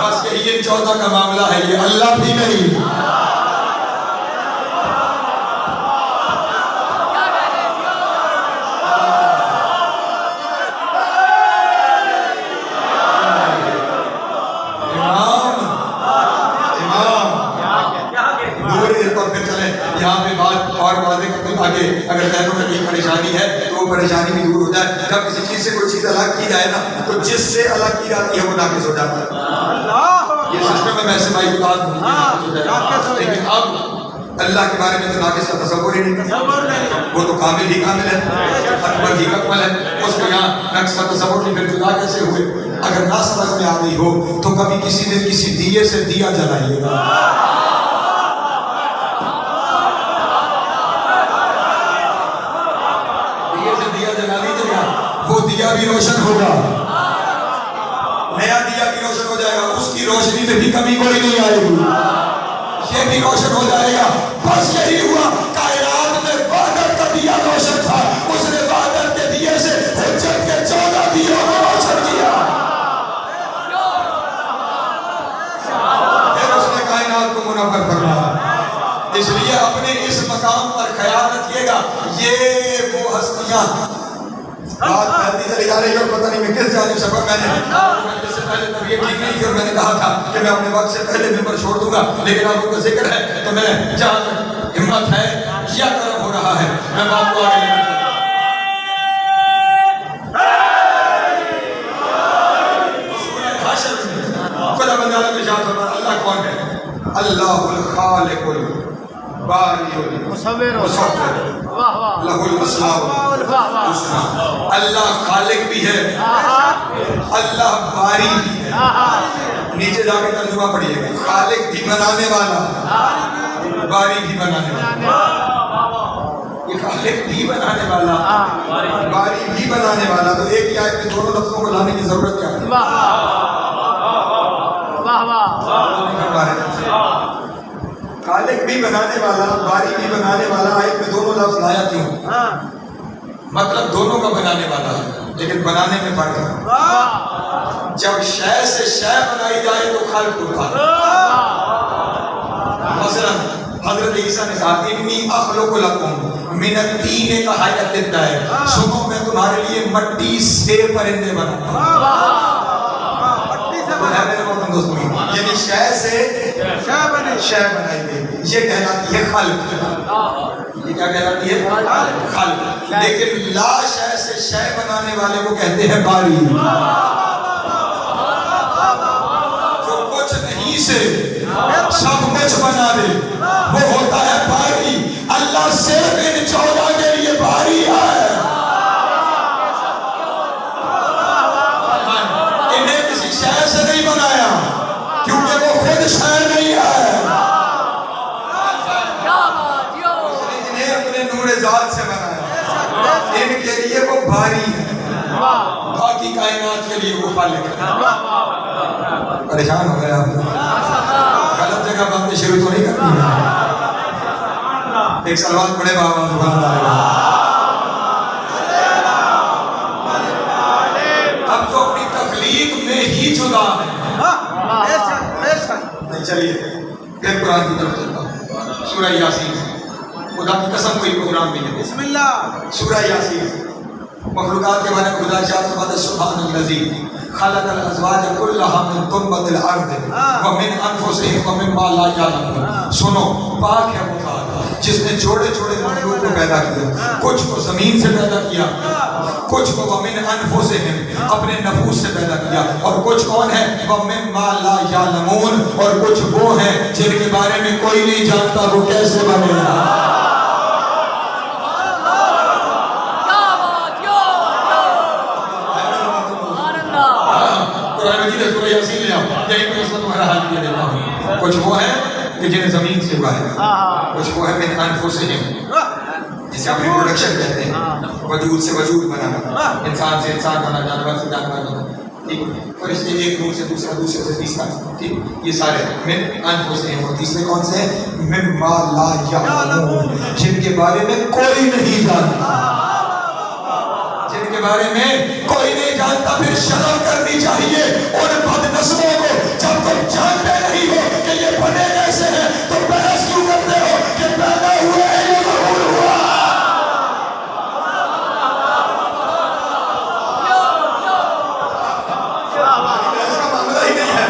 بس یہ 14 کا معاملہ ہے، یہ اللہ بھی نہیں۔ یہاں پہ بات اور واضح کرتے تاکہ اگر ذہنوں میں کوئی پریشانی ہے تو وہ پریشانی بھی دور ہو جائے۔ جب کسی چیز سے کوئی چیز الگ کی جائے نا تو جس سے الگ کی جاتی ہے وہ ناقص ہو جاتا ہے۔ یہ سسٹم میں ایسے بھائی بتا دوں، لیکن اب اللہ کے بارے میں تو ناقص کا تصور ہی نہیں، وہ تو کامل ہی کامل ہے، اکمل ہی اکمل ہے، اس کو یہاں نقص کا تصور نہیں، پھر جدا کیسے ہوئے؟ اگر نہ سمجھ میں آ رہی ہو تو کبھی کسی نے کسی دیے سے دیا جلائیے گا، وہ دیا بھی روشن ہوگا، نیا دیا بھی روشن ہو جائے گا، اس کی روشنی میں بھی کمی کوئی نہیں آئے گی، یہ بھی روشن ہو جائے گا۔ بس یہی ہوا، کائنات میں وحدت کا دیا روشن تھا، اس نے وحدت کے دیے سے حجت کے 14 دیوں کو روشن کیا، پھر اس نے کائنات کو منور فرمایا۔ اس لیے اپنے اس مقام پر خیال رکھیے گا، یہ وہ ہستیاں بات پھیلتی چلی جا رہی ہے اور پتہ نہیں میں کس جانب سفر میں نے اس سے پہلے طبیعت ٹھیک نہیں تھی اور میں نے کہا تھا کہ میں اپنے وقت سے پہلے ممبر چھوڑ دوں گا، لیکن آپ کا ذکر ہے تو میں جہاں تک ہمت ہے یا کرم ہو رہا ہے میں بات کو آگے لے خدا بندہ اللہ ارشاد فرماتا ہے، اللہ کون ہے؟ اللہ الخالق الباری المصور لہ الاسماء الحسنی۔ اللہ خالق بھی ہے، اللہ باری بھی ہے۔ نیچے جا کے ترجمہ پڑھیے گا، خالق بھی بنانے والا، باری بھی بنانے والا۔ یہ خالق بھی بنانے والا، باری بھی بنانے والا، تو ایک ہی آیت میں دونوں لفظوں کو لانے کی ضرورت کیا ہے؟ خالق بھی بنانے والا، باری بھی بنانے والا، آیت میں دونوں لفظ لایا کیوں؟ مطلب دونوں کا بنانے والا ہے، لیکن بنانے میں فرق ہے۔ جب شے سے شے بنائی جائے تو خلق ہوتا ہے۔ مثلا حضرت عیسیٰ نے کہا انی اخلق لکم من الطین کہیئۃ الطیر، سنو میں تمہارے لیے مٹی سے پرندے بناتا ہوں۔ یعنی شے سے شے بنائی گئی، یہ کہلاتی ہے خلق۔ یہ کیا کہلاتی ہے؟ خلق۔ لیکن لا شے سے شے بنانے والے کو کہتے ہیں باری۔ جو کچھ نہیں سے سب کچھ بنا دے وہ ہوتا ہے باری۔ اللہ صرف ان 14 کے لیے باری ہے۔ انہیں کسی شے سے نہیں بنایا کیونکہ وہ خود شے نہیں ہے، انہیں اپنے نور ذات سے بنایا، ان کے لیے وہ باری ہے، باقی کائنات کے لیے وہ خالق ہے۔ پریشان ہو گئے آپ غلط جگہ باتیں شروع تو نہیں کرتی ہیں؟ ایک سلوات پڑھے بابا سبحان اللہ۔ اب تو اپنی تخلیق میں ہی جدا ہے۔ چلیے پھر قرآن کی طرف چلتا ہوں، سورہ یاسین، خدا کی قسم کوئی پروگرام نہیں ہے۔ بسم اللہ۔ سورہ یاسین مخلوقات کے بارے میں خدا ارشاد فرماتا ہے سبحان الذی خلق الازواج کلھا من تربۃ الارض ومن انفسہم ومما لا یعلمون۔ سنو، پاک ہے وہ ذات جس نے جوڑے جوڑے مخلوق کو پیدا کیا، کچھ کو زمین سے پیدا کیا، کچھ کو ومن انفسہم اپنے نفوس سے پیدا کیا، اور کچھ کون ہے؟ ومما لا یعلمون، اور کچھ وہ ہیں جن کے بارے میں کوئی نہیں جانتا وہ کیسے بنے گا۔ کچھ وہ ہیں کہ جنہیں زمین سے اگایا، کچھ وہ ہے من انفسہم جسے آپ ریپروڈکشن کہتے ہیں، وجود سے وجود بنانا، انسان سے انسان بنا، جانور سے جانور بنا، ٹھیک، فرشتے ایک روح سے دوسرا، دوسرے سے تیسرا، ٹھیک، یہ سارے من انفسہم۔ اور تیسرے کون سے ہیں؟ مما لا یعلمون، جن کے بارے میں کوئی نہیں جانتا، جن کے بارے میں کوئی نہیں جانتا۔ پھر شرم کرنی چاہیے ان بد نصبوں کو، جب تم جانتے نہیں ہو کہ یہ بنے کیسے ہیں تو بحث کیوں کرتے ہو کہ پیدا ہوئے ہیں یا ظہور ہوا؟ اس کا معاملہ ہی نہیں ہے،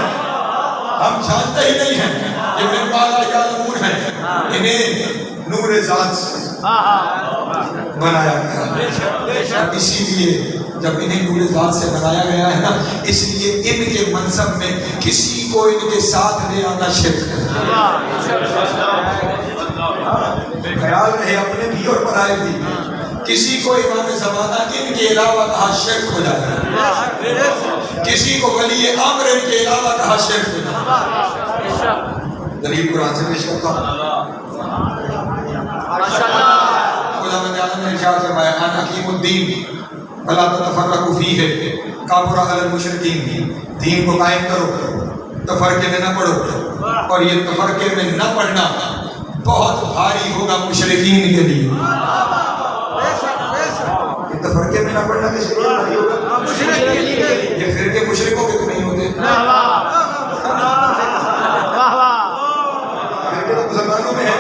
ہم جانتے ہی نہیں ہیں یہ من لا یعلمون ہے، انہیں نور ذات سے بنایا گیا۔ اسی لیے جب انہیں نور ذات سے بنایا گیا ہے نا، اس لیے ان کے منصب میں کسی کو ان کے ساتھ لے آنا شرک ہے۔ خیال رہے اپنے بھی اور پرائے بھی، کسی کو امام زمانہ ان کے علاوہ کہا شرک ہو جاتا ہے، کسی کو ولی امر ان کے علاوہ کہا شرک ہو جاتا ہے۔ دلیل قرآن سے پیش کرتا ہوں۔ خدا بندے عالم نے ارشاد فرمایا ان حکیم الدین فلا تتفرقوا فیہ کبر علی المشرکین، دین کو قائم کرو، تفرقے میں نہ پڑھو، اور یہ تفرقے میں نہ پڑھنا بہت بھاری ہوگا مشرکین کے لیے۔ یہ تفرقے میں نہ پڑھنا کس کے لیے بھاری ہوگا؟ یہ فرقے مشرکوں کے تو نہیں ہوتے، فرقے تو مسلمانوں میں ہیں۔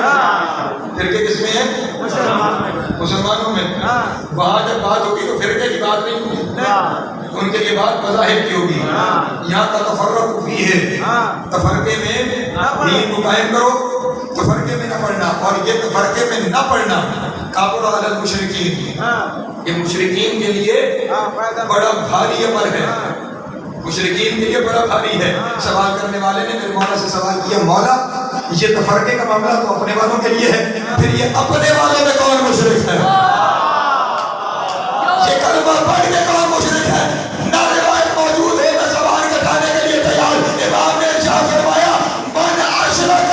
مسلمانوں میں وہاں جب بات ہوگی تو فرقے کی بات نہیں ہوگی، ان کے لیے بات مذاہب کی ہوگی. یہاں کا تفرق بھی ہے، تفرقے میں دین کو قائم کرو، تفرقے میں نہ پڑھنا. اور یہ تفرقے میں نہ پڑھنا کابر علی المشرکین، یہ مشرکین کے لیے بڑا بھاری امر ہے، مشرکین کے لیے بڑا بھاری ہے. سوال کرنے والے نے میرے مولا سے سوال کیا، مولا یہ تفرقے کا معاملہ تو اپنے والوں کے لیے ہے، پھر یہ اپنے والوں میں کون مشرک ہے؟ یہ کلمہ پڑھ کے کون مشرک ہے؟ نہ روایت موجود ہے، نہ زبان کٹانے کے لیے تیار. امام نے ارشاد فرمایا من اشرک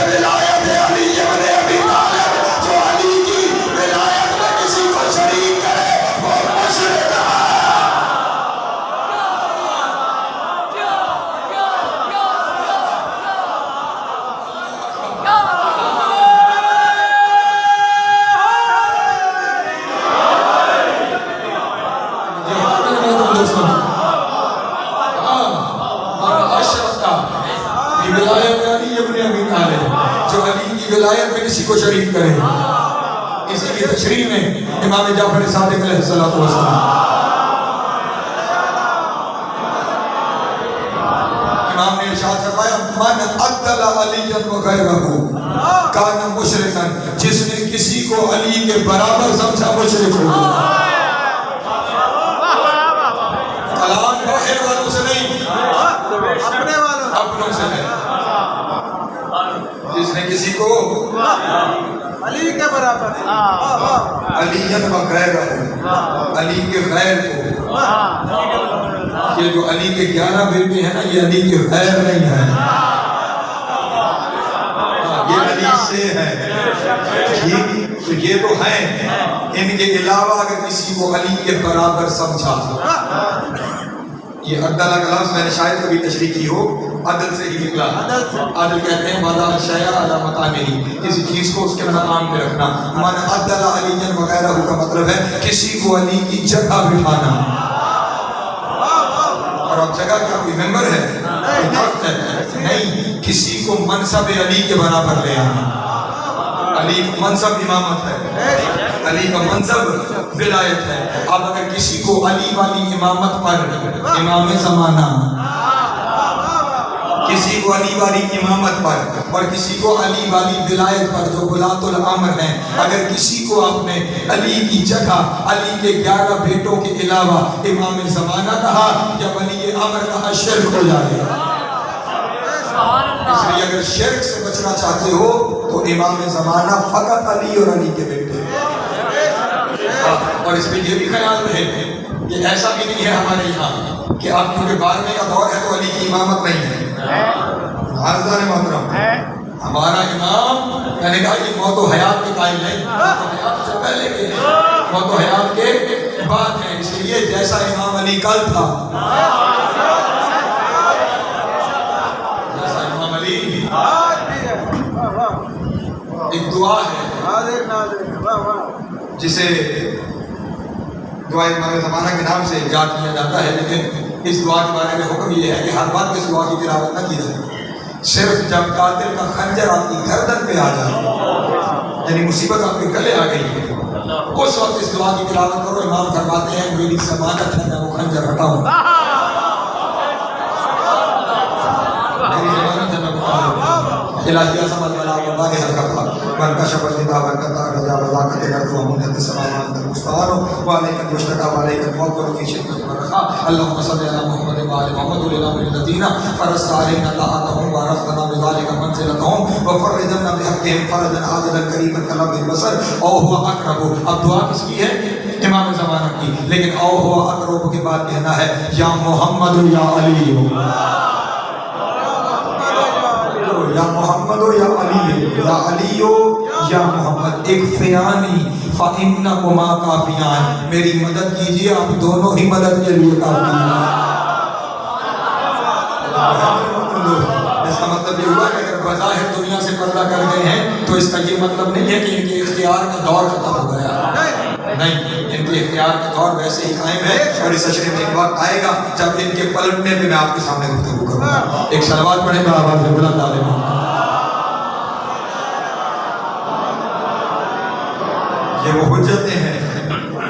بولایت علی ابن ابی طالب، جو علی کی ولایت میں کسی کو شریک کرے وہ مشرک ہے. جو علی کی ولایت میں کسی کو شریک کرے. اسی کی تشریح میں امام جعفر صادق علیہ الصلوۃ والسلام، امام نے ارشاد فرمایا من عدل علی وغیرہ کان مشرکا، جس نے کسی کو علی کے برابر سمجھا مشرک ہو گیا. کلام باہر والوں سے نہیں، اپنوں سے نہیں. جس نے کسی کو علی کے برابر علی وغیر علی کے غیر کو، یہ جو علی کے 11 بیٹے ہیں نا، یہ علی کے غیر نہیں ہے، یہ علی سے ہے. تو یہ تو ہیں، ان کے علاوہ اگر کسی کو علی کے برابر سمجھا، یہ عدل کا لفظ میں نے شاید کبھی تشریح کی ہو، عدل سے ہی نکلا. عدل کہتے ہیں وضع الشیء علی مقامہ، کسی چیز کو اس کے مقام پہ رکھنا. من عدل علی وغیرہ کا مطلب ہے کسی کو علی کی جگہ بٹھانا. اور اب جگہ کیا کوئی ممبر ہے؟ نہیں، کسی کو منصب علی کے برابر لے آنا. علی کا منصب امامت ہے، علی کا منصب ولایت ہے. اب اگر کسی کو علی والی امامت پر امام زمانہ، کسی کو علی والی امامت پر اور کسی کو علی والی ولایت پر جو ولاۃ الامر ہیں، اگر کسی کو آپ نے علی کی جگہ علی کے 11 بیٹوں کے علاوہ امام زمانہ کہا یا ولی امر کہا، شرک ہو جائے گا. اس لیے اگر شرک سے بچنا چاہتے ہو تو امام زمانہ فقط علی اور علی کے بیٹے. اور اس میں یہ بھی خیال رہے کہ ایسا بھی نہیں ہے ہمارے یہاں کہ اب کیونکہ 12ویں کا دور ہے تو علی کی امامت نہیں ہے. حضرت محترم، ہمارا امام میں نے کہا یہ موت و حیات کے قائل نہیں، موت و حیات سے پہلے کے ہیں، موت و حیات کے بعد ہیں. اس لیے جیسا امام علی کل تھا، جیسا امام علی، ایک دعا ہے جسے دعا امام زمانہ کے نام سے یاد کیا جاتا ہے، لیکن اس دعا کے بارے میں حکم یہ ہے کہ ہر بات اس دعا کی تلاوت نہ کی جائے. صرف جب قاتل کا خنجر آپ کی گردن پہ آ جائے، یعنی مصیبت آپ کے گلے آ گئی ہے، اس وقت اس دعا کی تلاوت کرو. امام فرماتے ہیں میری ضمانت ہے میں وہ خنجر ہٹاؤں، میری ضمانت ہے میں وہ خنجر ہٹاؤں. الہی اعظم البلا وبارِ الکفا من کشف النداء والقطع رجا وذاک تقدم ومنت السلام انت المستعان وعليك المشتكى وعليك الموكل في شدة الرخاء. اللهم صل على محمد وعلى محمد وللامر الذين فرضت علينا طاعتهم وعرفتنا بذلك منزلتهم وفرجنا بحقهم فرجا عاجلا قريبا كلمح البصر. او هو اقرب. اب دعا کس کی ہے؟ امام زمانہ کی. لیکن او هو اقرب کے بعد کہنا ہے یا محمد یا علی، یا محمد یا علی، یا علی یا محمد. ایک فیانی فَإِنَّكُمَا کافیان، میری مدد کیجئے، آپ دونوں ہی مدد کے لیے کافی ہیں. اس کا مطلب یہ ہوا کہ اگر بظاہر دنیا سے پردہ کر گئے ہیں تو اس کا یہ مطلب نہیں ہے کہ ان کے اختیار کا دور ختم ہو گیا. نہیں، ان کے اختیار کا دور ویسے ہی قائم ہے. اور اس اشرے میں ایک وقت آئے گا جب ان کے پلٹنے پہ میں آپ کے سامنے گفتگو کروں گا. ایک صلوات پڑھیں گا آواز میں بلند عالم. یہ وہ حجتیں ہیں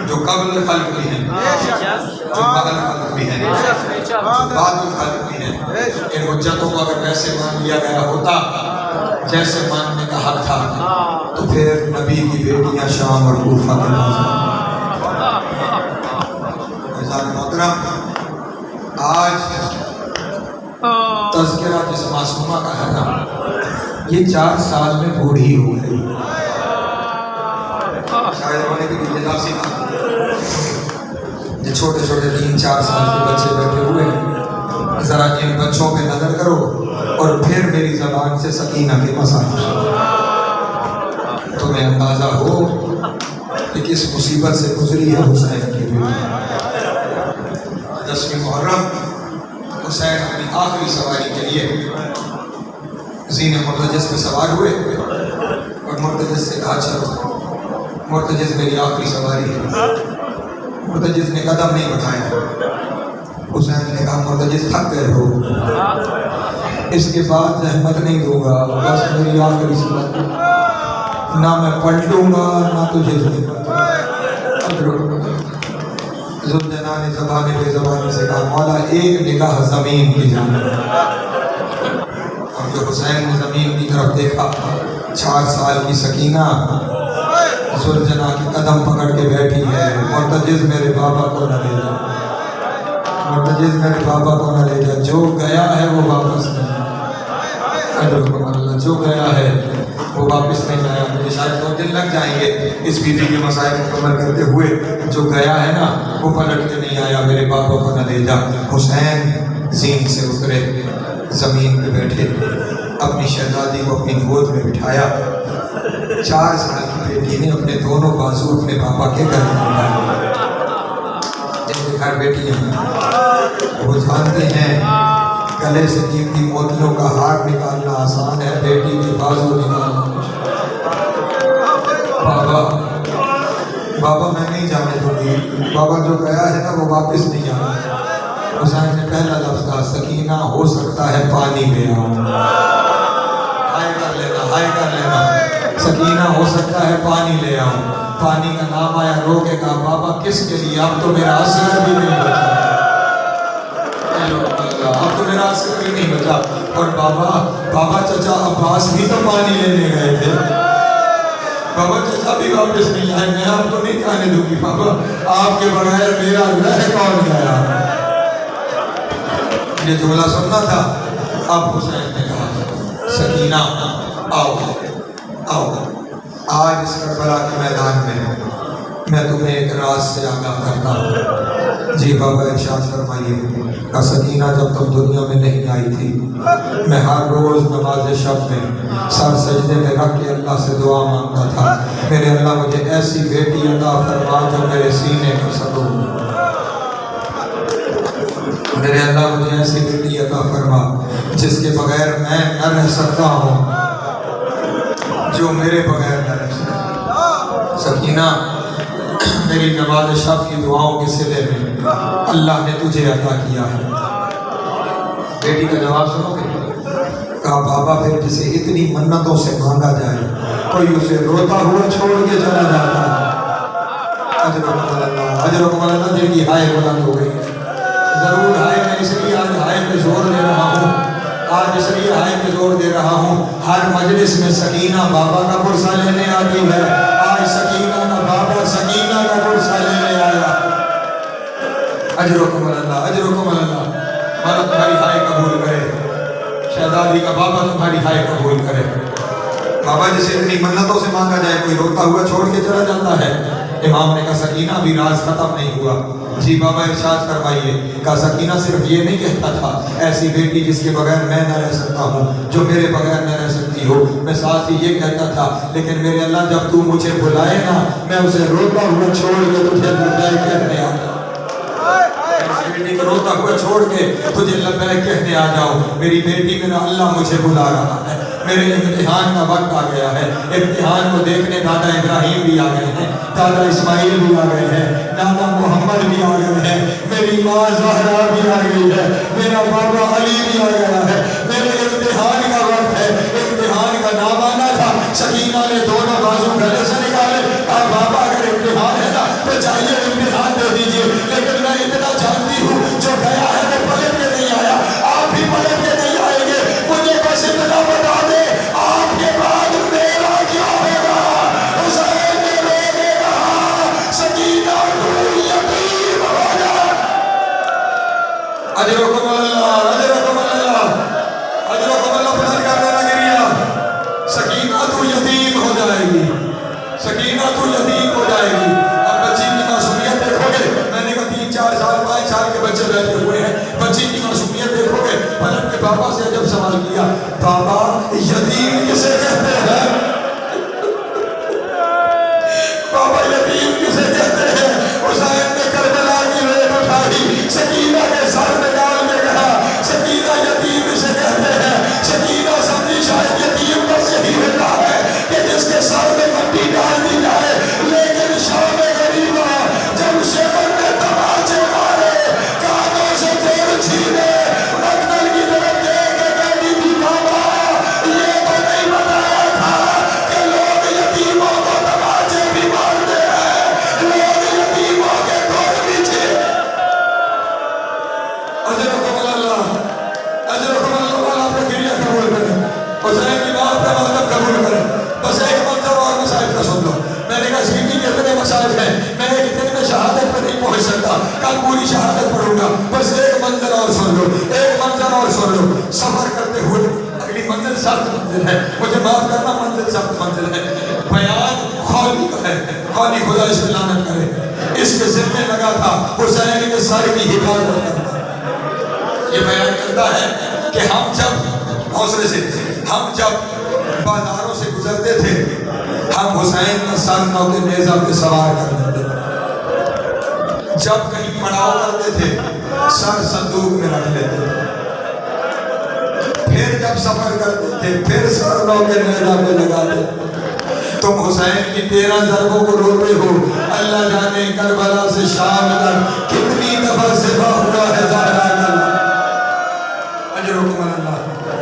جو قبل خلق بھی ہیں، جو بعد خلق بھی ہیں، جو بعد خلق بھی ہیں۔ ان حجتوں کو اگر ویسے مان لیا گیا ہوتا جیسے ماننے کا حق تھا تو پھر نبی کی بیٹیاں شام اور کوفہ کے محترم، آج تذکرہ جس معصومہ کا ہے نا، یہ 4 سال میں بوڑھی ہو گئی، شاید ہونے کے لیے لفظی تھا، یہ چھوٹے چھوٹے 3-4 سال کے بچے بیٹھے ہوئے ہیں، ذرا ان بچوں پہ نظر کرو اور پھر میری زبان سے سکینہ کے مسائل تمہیں اندازہ ہو کہ کس مصیبت سے گزری ہے حسین کی بیٹی۔ 10ویں محرم حسین اپنی آخری سواری کے لیے زین مرتجز پہ سوار ہوئے اور مرتجز سے کہا چلو مرتجز میری آخری سواری ہے۔ مرتجز نے قدم نہیں بڑھایا، حسین نے کہا مرتجز تھک گئے ہو، اس کے بعد زحمت نہیں دوں گا، بس میری آخری سواری، نہ میں پلٹوں گا نہ تجھے ذوالجلال نے زبان بے زبانی سے کہا مولا ایک نگاہ زمین کی جانب، اور جو حسین نے زمین کی طرف دیکھا 4 سال کی سکینہ ذوالجلال کی قدم پکڑ کے بیٹھی ہے، مرتجز میرے بابا کو نہ لے جا، مرتجز میرے بابا کو نہ لے جا، جو گیا ہے وہ واپس نہیں، جو گیا ہے وہ واپس نہیں آیا۔ مجھے شاید 2 دن لگ جائیں گے اس بیٹی کے مسائل مکمل کرتے ہوئے، جو گیا ہے نا وہ پلٹ کے نہیں آیا، میرے بابا کو نہ لے جا۔ حسین زین سے اترے، زمین پہ بیٹھے، اپنی شہزادی کو اپنی گود میں بٹھایا، 4 سال کی بیٹی نے اپنے دونوں بازو اپنے بابا کے گھر میں بٹھائے، جن کے گھر بیٹیاں ہیں وہ جانتے ہیں گلے سے قیمتی موتیوں کا ہار نکالنا آسان ہے، بیٹی کے بازو نکالنا بابا میں نہیں جانے دوں گی، بابا جو گیا ہے نا وہ واپس نہیں آنا۔ حسین نے پہلا لفظ کہا سکینہ ہو سکتا ہے پانی لے آؤں، ہائے کر لینا، ہائے کر لینا، سکینہ ہو سکتا ہے پانی لے آؤں۔ پانی کا نام آیا، رو کے کہا بابا کس کے لیے، اب تو میرا اثر بھی نہیں بچا، اب تو میرا اثر بھی نہیں بچا۔ اور بابا چچا عباس بھی تو پانی لینے گئے تھے، بابا چچا بھی واپس نہیں آئے، میں آپ کو نہیں کھانے دوں گی بابا، آپ کے بغیر میرا رہ کون گیا۔ یہ جملہ سننا تھا۔ اب حسین نے کہا سکینہ آؤ آؤ، آج اس کربلا کے میدان میں تمہیں ایک راز سے آگاہ کرتا ہوں۔ جی بابا ارشاد فرمائیے۔ کہا سکینہ جب تم دنیا میں نہیں آئی تھی میں ہر روز نماز شب میں سر سجدے میں رکھ کے اللہ سے دعا مانگتا تھا، میرے اللہ مجھے ایسی بیٹی عطا فرما جو میرے سینے کا سکون، میرے اللہ مجھے ایسی بیٹی عطا فرما جس کے بغیر میں نہ رہ سکتا ہوں، جو میرے بغیر نہ رہ سکتا۔ سکینہ میری نماز شب کی دعاؤں کے صلے میں اللہ نے تجھے عطا کیا ہے۔ بیٹی کا جواب سنو گے؟ کہا بابا پھر جسے اتنی منتوں سے مانگا جائے کوئی اسے روتا ہوا چھوڑ کے چلا جاتا ہے۔ اجرکم اللہ، دل کی ہائے بلند ہو گئی۔ ضرور ہائے، میں اس لیے آج ہائے پہ زور دے رہا ہوں، آج اس لیے ہائے پہ زور دے رہا ہوں، ہر مجلس میں سکینہ بابا کا پرسہ لینے آتی ہے، آج سکینہ کا بابا سکینہ کا پرسہ لینے آیا۔ اجرکم اللہ، اجرکم اللہ، مولا تمہاری ہائے قبول کرے، شہزادی کا بابا تمہاری ہائے قبول کرے۔ بابا جسے اتنی منتوں سے مانگا جائے کوئی روتا ہوا چھوڑ کے چلا جاتا ہے۔ امام نے کہا سکینہ بھی راز ختم نہیں ہوا۔ جی بابا ارشاد فرمائیے۔ کہا سکینہ صرف یہ نہیں کہتا تھا ایسی بیٹی جس کے بغیر میں نہ رہ سکتا ہوں، جو میرے بغیر نہ رہ سکتی ہو، میں ساتھ ہی یہ کہتا تھا لیکن میرے اللہ جب تو مجھے بلائے نا میں اسے روتا ہوا چھوڑ کے تجھے لبیک کہنے آ جاؤں، بیٹی کو روتا ہوا چھوڑ کے تجھے لبیک کہنے آ جاؤں۔ میری بیٹی میرا اللہ مجھے بلا رہا ہے، میرے امتحان کا وقت آ گیا ہے، امتحان کو دیکھنے دادا ابراہیم بھی آ گئے ہیں، دادا اسماعیل بھی آ گئے ہیں، دادا محمد بھی آ گئے ہیں، میری ماں زہرا بھی آ گئی ہے، میرا بابا علی بھی آ گیا ہے، میرے امتحان کا وقت ہے، امتحان کا نام آنا تھا۔ سکینہ نے دونوں بازو گلے سے نکالے، کہا بابا اگر سکینہ تو یتیم ہو جائے گی. اب بچی کی معصومیت دیکھو گے. میں نے کہا 3 4 سال 5 سال کے بچے بیٹھے ہوئے ہیں, بچی کی معصومیت دیکھو گے. پلٹ کے پاپا سے جب سوال کیا, بابا یتیم کسے کہتے ہیں؟ بابا یتیم کسے کہتے ہیں؟ حسین نے کربلا کی ریت اٹھائی, سکینہ کے سر میں ڈال کے کہا, سکینہ یتیم کسے کہتے ہیں؟ سکینہ سمجھی شاید یتیم بس یہی ہوتا ہے کہ جس کے سر میں مٹی ڈال دی جائے. لیکن شام غریبہ جب شیخر نے تماچے مارے, کانوں سے تیر چھینے, مقتل کی طرف دیکھ کے کہتی تھی, بابا یہ تو نہیں بتایا تھا کہ لوگ یتیموں کو تماچے بھی مارتے ہیں, لوگ یتیموں کے دور بھی چھیڑ. اجرکم اللہ, اجرکم اللہ, آپ کا گریہ قبول کریں, حسین کی بات کا مطلب قبول کریں. بس ایک منظر اور مسائل کا سن لو. میں نے کہا زندگی کے اتنے مسائل ہیں, میں ایک دن میں شہادت پہ نہیں پہنچ سکتا, کل پوری شہادت پڑھوں گا. بس ایک منظر اور سن لو, ایک منظر اور سن لو. سفر کرتے ہوئے اگلی منزل سخت منزل ہے, مجھے معاف کرنا, منزل سخت منزل ہے. بیان خولی کا ہے, خولی خدا اس پہ لعنت کرے, اس کے ذمہ لگا تھا حسین کے سر کی حفاظت کرنا. یہ بیان کرتا ہے کہ ہم جب حوصلے سے, ہم جب بازاروں سے گزرتے تھے, ہم حسین کا سر نوکے نیزہ پہ سوار کر لیتے تھے. جب کہیں پڑاؤ کرتے تھے, سر صندوق میں رکھ لیتے تھے. پھر جب سفر کرتے تھے, پھر سر نوکے نیزہ پہ لگاتے تھے. تم حسین کی 13 ضربوں کو روتے ہو, اللہ جانے کربلا سے شام تک کتنی دفعہ ذبح ہوا ہے زہرا کا. اجرکم اللہ,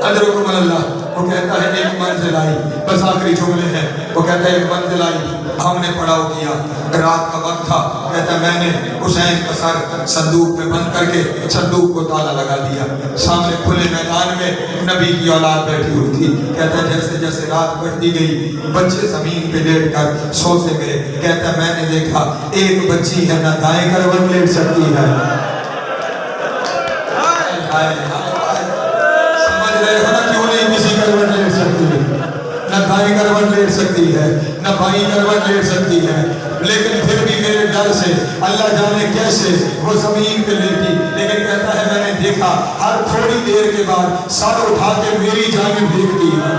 اجرکم اللہ. وہ کہتا ہے ایک منزل آئی, بس آخری جملے ہیں. وہ کہتا ہے ایک منزل آئی, ہم نے پڑاؤ کیا, رات کا وقت تھا. کہتا ہے میں نے حسین کا سر صندوق میں بند کر کے صندوق کو تالا لگا دیا. سامنے کھلے میدان میں نبی کی اولاد بیٹھی ہوئی تھی. کہتا ہے جیسے جیسے رات بڑھتی گئی, بچے زمین پہ لیٹ کر سوتے گئے. کہتا ہے میں نے دیکھا ایک بچی ہے, نہ دائیں کروٹ لیٹ سکتی ہے. سمجھ رہے ہو نا کیوں نہیں کسی کروٹ لیٹ سکتی ہے؟ نہ دائیں کروٹ لیٹ سکتی ہے, نہ بائیں کروٹ لیٹ سکتی ہے. لیکن پھر بھی میرے ڈر سے اللہ جانے کیسے وہ زمین پہ لیٹی. لیکن کہتا ہے میں نے دیکھا ہر تھوڑی دیر کے بعد سر اٹھا کے میری جانب دیکھتی ہے,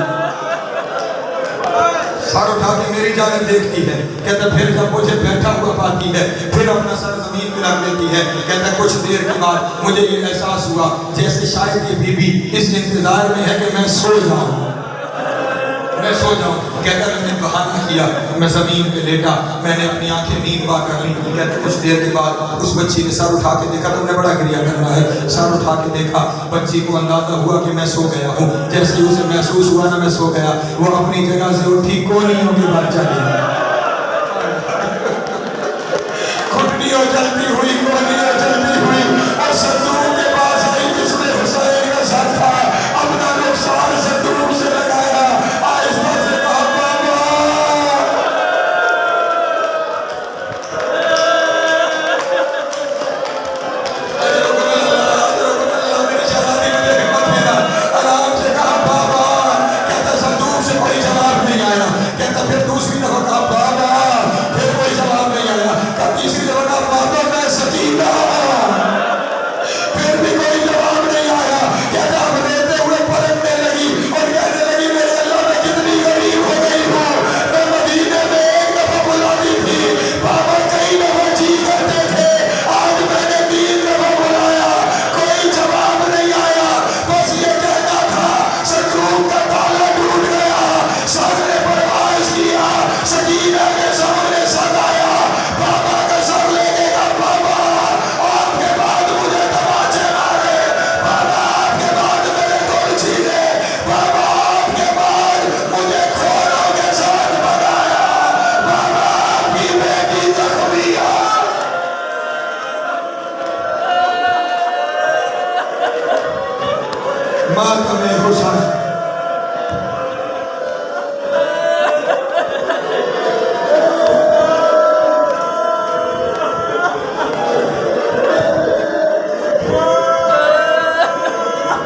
سر اٹھا کے میری جانب دیکھتی ہے. کہتا پھر جب مجھے بیٹھا ہوا پاتی ہے, پھر اپنا سر زمین پہ رکھ دیتی ہے. کہتا کچھ دیر کے بعد مجھے یہ احساس ہوا جیسے شاید یہ بی بی اس انتظار میں ہے کہ میں سو جاؤں, میں سو جاؤں. کہتا میں نے بہانہ کیا, میں زمین پہ لیٹا, میں نے اپنی آنکھیں نیند با کر لی. کہتا کچھ دیر کے بعد اس بچی نے سر اٹھا کے دیکھا, تم نے بڑا گریہ کرنا ہے, سر اٹھا کے دیکھا, بچی کو اندازہ ہوا کہ میں سو گیا ہوں. جیسے ہی اسے محسوس ہوا نا میں سو گیا, وہ اپنی جگہ سے اٹھی کونیوں کے بعد چلی, گھٹنیوں چلتی ہوئی, کونیوں چلتی ہوئی, اور صندوق کے پاس آئی جس میں حسین کا سر تھا. اپنا رخسار صندوق سے لگایا, آہستہ سے کہا بابا. میری شہزادی مجھے ہمت دینا, آرام سے کہا بابا. کہتا صندوق سے کوئی جواب نہیں آیا. کہتا پھر دوسری دفعہ کہا بابا, پھر کوئی جواب نہیں آیا. تیسری دفعہ کہا بابا میں سکینہ, پھر بھی کوئی جواب نہیں آیا. کہتا اب ریتے ہوئے پلٹنے لگی اور کہنے لگی میرے اللہ میں کتنی غریب ہو گئی ہوں. میں مدینے میں ایک دفعہ بلاتی تھی, بابا کئی دفعہ جی کرتے تھے, آج میں نے 3 دفعہ بلایا, کوئی جواب نہیں آیا. بس یہ کہنا تھا صندوق کا تالا ٹوٹ گیا, سر نے پرواز کیا, سکینہ کے سامنے سر آیا, بابا کا سر لے کے کہا بابا آپ کے بعد مجھے تماچے مارے, بابا آپ کے بعد میرے دور چھینے, بابا آپ کے بعد مجھے کھولوں کے ساتھ بنایا, بابا آپ کی بیٹی زخمی ہے. ماتم حسین